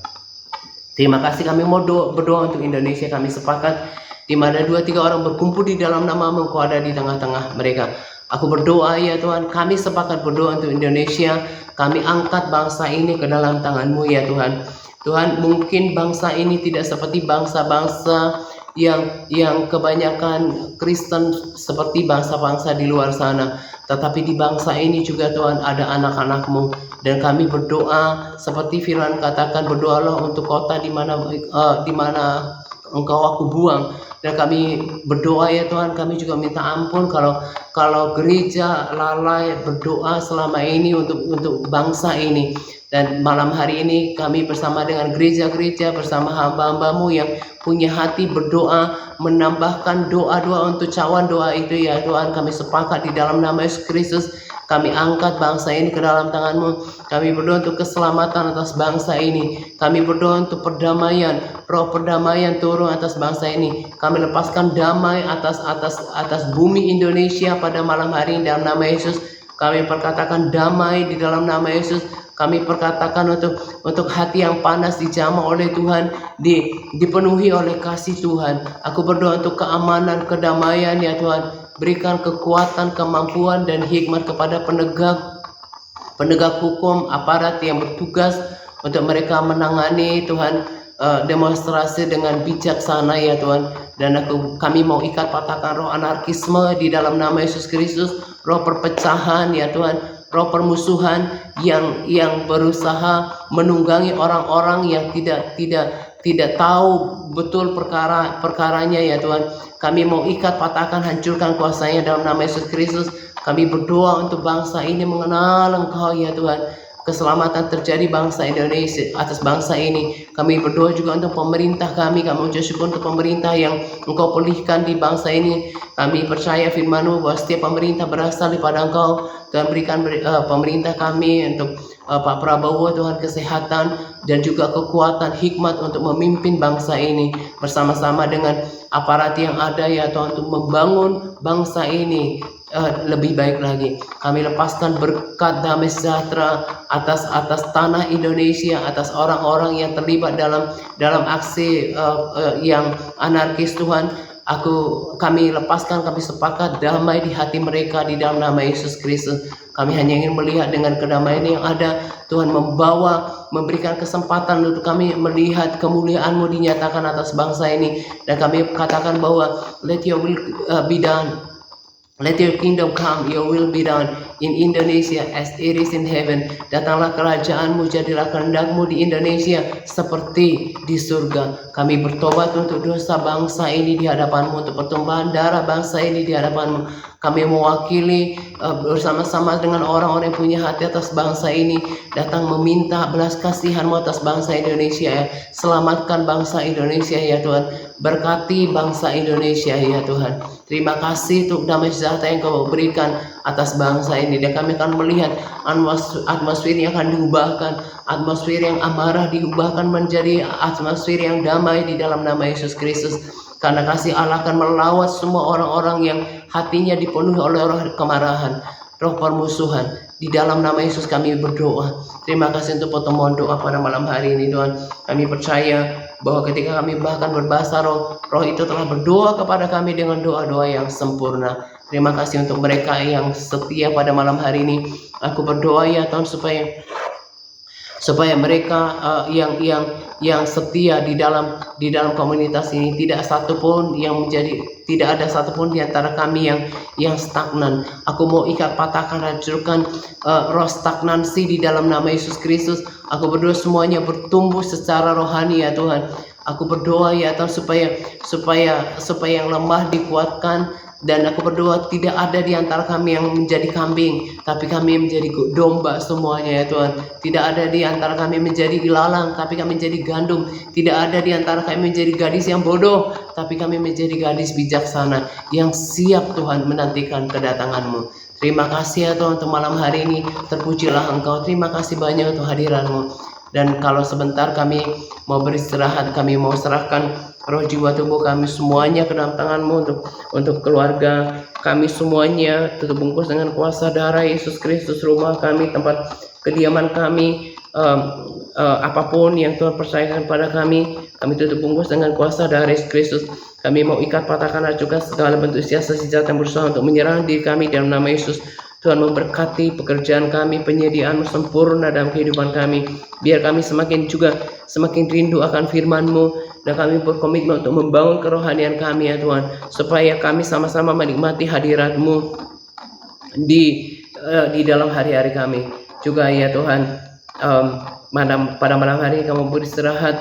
Terima kasih. Kami mau berdoa untuk Indonesia. Kami sepakat di mana 2-3 orang berkumpul di dalam nama-Mu, Engkau ada di tengah-tengah mereka. Aku berdoa ya Tuhan, kami sepakat berdoa untuk Indonesia. Kami angkat bangsa ini ke dalam tangan-Mu ya Tuhan. Tuhan, mungkin bangsa ini tidak seperti bangsa-bangsa yang kebanyakan Kristen seperti bangsa-bangsa di luar sana, tetapi di bangsa ini juga Tuhan ada anak-anak-Mu, dan kami berdoa seperti firman katakan, berdoalah untuk kota di mana Engkau aku buang. Dan kami berdoa ya Tuhan, kami juga minta ampun kalau gereja lalai berdoa selama ini untuk bangsa ini. Dan malam hari ini kami bersama dengan gereja-gereja, bersama hamba-hamba-Mu yang punya hati berdoa, menambahkan doa-doa untuk cawan doa itu ya Tuhan. Kami sepakat di dalam nama Yesus Kristus. Kami angkat bangsa ini ke dalam tangan-Mu. Kami berdoa untuk keselamatan atas bangsa ini. Kami berdoa untuk perdamaian, roh perdamaian turun atas bangsa ini. Kami lepaskan damai atas bumi Indonesia pada malam hari ini dalam nama Yesus. Kami perkatakan damai di dalam nama Yesus. Kami perkatakan untuk hati yang panas dijamah oleh Tuhan, dipenuhi oleh kasih Tuhan. Aku berdoa untuk keamanan, kedamaian ya Tuhan. Berikan kekuatan, kemampuan dan hikmat kepada penegak hukum, aparat yang bertugas untuk mereka menangani Tuhan demonstrasi dengan bijaksana ya Tuhan. Dan kami mau ikat patahkan roh anarkisme di dalam nama Yesus Kristus, roh perpecahan ya Tuhan, roh permusuhan yang berusaha menunggangi orang-orang yang tidak tahu betul perkaranya ya Tuhan. Kami mau ikat, patahkan, hancurkan kuasanya dalam nama Yesus Kristus. Kami berdoa untuk bangsa ini mengenal Engkau ya Tuhan. Keselamatan terjadi bangsa Indonesia, atas bangsa ini. Kami berdoa juga untuk pemerintah kami. Kami ucap syukur untuk pemerintah yang Engkau pulihkan di bangsa ini. Kami percaya firman-Mu bahwa setiap pemerintah berasal daripada Engkau. Tuhan, berikan pemerintah kami untuk Pak Prabowo Tuhan kesehatan dan juga kekuatan, hikmat untuk memimpin bangsa ini bersama-sama dengan aparat yang ada ya Tuhan, untuk membangun bangsa ini lebih baik lagi. Kami lepaskan berkat damai sejahtera atas tanah Indonesia, atas orang-orang yang terlibat dalam aksi yang anarkis Tuhan. Kami lepaskan, kami sepakat damai di hati mereka di dalam nama Yesus Kristus. Kami hanya ingin melihat dengan kedamaian yang ada, Tuhan memberikan kesempatan untuk kami melihat kemuliaan-Mu dinyatakan atas bangsa ini. Dan kami katakan bahwa let your will be done. Let your kingdom come, your will be done in Indonesia as it is in heaven. Datanglah kerajaan-Mu, jadilah kehendak-Mu di Indonesia seperti di surga. Kami bertobat untuk dosa bangsa ini di hadapan-Mu, untuk pertumpahan darah bangsa ini di hadapan-Mu. Kami mewakili bersama-sama dengan orang-orang yang punya hati atas bangsa ini, datang meminta belas kasihan-Mu atas bangsa Indonesia ya. Selamatkan bangsa Indonesia ya Tuhan. Berkati bangsa Indonesia ya Tuhan. Terima kasih untuk damai sejahtera yang Kau berikan atas bangsa ini. Dan kami akan melihat atmosfer yang akan diubahkan, atmosfer yang amarah diubahkan menjadi atmosfer yang damai di dalam nama Yesus Kristus. Karena kasih Allah akan melawat semua orang-orang yang hatinya dipenuhi oleh roh kemarahan, roh permusuhan. Di dalam nama Yesus kami berdoa. Terima kasih untuk pertemuan doa pada malam hari ini Tuhan. Kami percaya bahwa ketika kami bahkan berbahasa roh itu telah berdoa kepada kami dengan doa-doa yang sempurna. Terima kasih untuk mereka yang setia pada malam hari ini. Aku berdoa ya Tuhan supaya mereka yang setia di dalam komunitas ini, tidak ada satupun di antara kami yang stagnan. Aku mau ikat, patahkan, hancurkan roh stagnansi di dalam nama Yesus Kristus. Aku berdoa semuanya bertumbuh secara rohani ya Tuhan. Aku berdoa ya Tuhan supaya yang lemah dikuatkan. Dan aku berdoa tidak ada di antara kami yang menjadi kambing, tapi kami menjadi domba semuanya ya Tuhan. Tidak ada di antara kami menjadi ilalang, tapi kami menjadi gandum. Tidak ada di antara kami menjadi gadis yang bodoh, tapi kami menjadi gadis bijaksana yang siap Tuhan menantikan kedatangan-Mu. Terima kasih ya Tuhan untuk malam hari ini. Terpujilah Engkau. Terima kasih banyak untuk hadiran-Mu. Dan kalau sebentar kami mau beristirahat, kami mau serahkan roh, jiwa, tubuh kami semuanya ke dalam tangan-Mu, untuk keluarga kami semuanya, tutup bungkus dengan kuasa darah Yesus Kristus. Rumah kami, tempat kediaman kami, apapun yang Tuhan percayakan pada kami tutup bungkus dengan kuasa darah Yesus Kristus. Kami mau ikat, patahkan, hancurkan segala bentuk siasat sejahat yang berusaha untuk menyerang diri kami dalam nama Yesus. Tuhan memberkati pekerjaan kami, penyediaan sempurna dalam kehidupan kami. Biar kami semakin rindu akan firman-Mu, dan kami berkomitmen untuk membangun kerohanian kami ya Tuhan, supaya kami sama-sama menikmati hadirat-Mu di dalam hari-hari kami juga ya Tuhan. Pada malam hari kami beristirahat,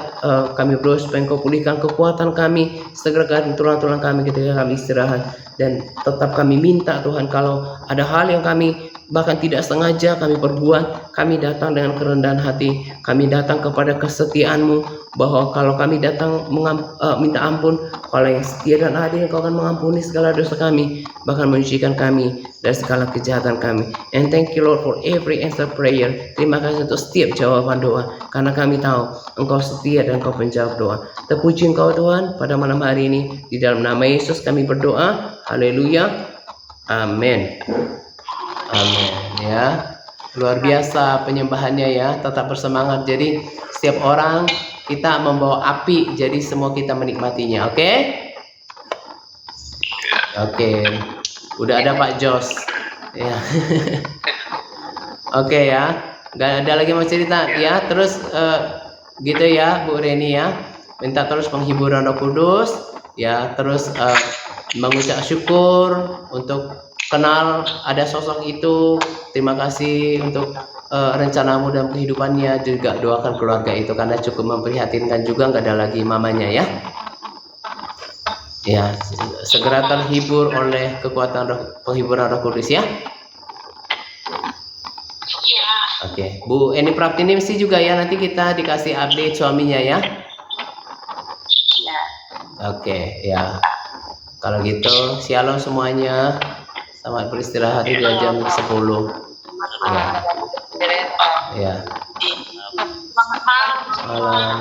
kami berdoa supaya Engkau pulihkan kekuatan kami, segerakan tulang-tulang kami ketika kami istirahat. Dan tetap kami minta Tuhan, kalau ada hal yang kami bahkan tidak sengaja kami perbuat, kami datang dengan kerendahan hati, kami datang kepada kesetiaan-Mu, bahwa kalau kami datang minta ampun, kalau yang setia dan adil, Engkau akan mengampuni segala dosa kami, bahkan menyucikan kami dari segala kejahatan kami. And thank you Lord for every answer prayer. Terima kasih untuk setiap jawaban doa, karena kami tahu Engkau setia dan Engkau penjawab doa. Terpuji Engkau Tuhan pada malam hari ini. Di dalam nama Yesus kami berdoa. Haleluya. Amin. Amin. Ya. Luar biasa penyembahannya ya. Tetap bersemangat. Jadi setiap orang kita membawa api. Jadi semua kita menikmatinya. Oke? Oke. Udah ada Pak Jos. Ya. Oke ya. Gak ada lagi mau cerita ya. Terus gitu ya Bu Reni ya. Minta terus penghiburan Roh Kudus ya. Terus mengucap syukur untuk kenal ada sosok itu. Terima kasih untuk rencanamu dalam kehidupannya. Juga doakan keluarga itu karena cukup memprihatinkan juga, nggak ada lagi mamanya ya. Ya, segera terhibur oleh kekuatan penghiburan Roh Kudus ya. Iya. Oke, Bu Eni Praptini mesti juga ya, nanti kita dikasih update suaminya ya. Ya. Oke, ya. Kalau gitu, shalom semuanya. Selamat beristirahat hingga jam 10. Ya. Ya. Selamat malam. Malam.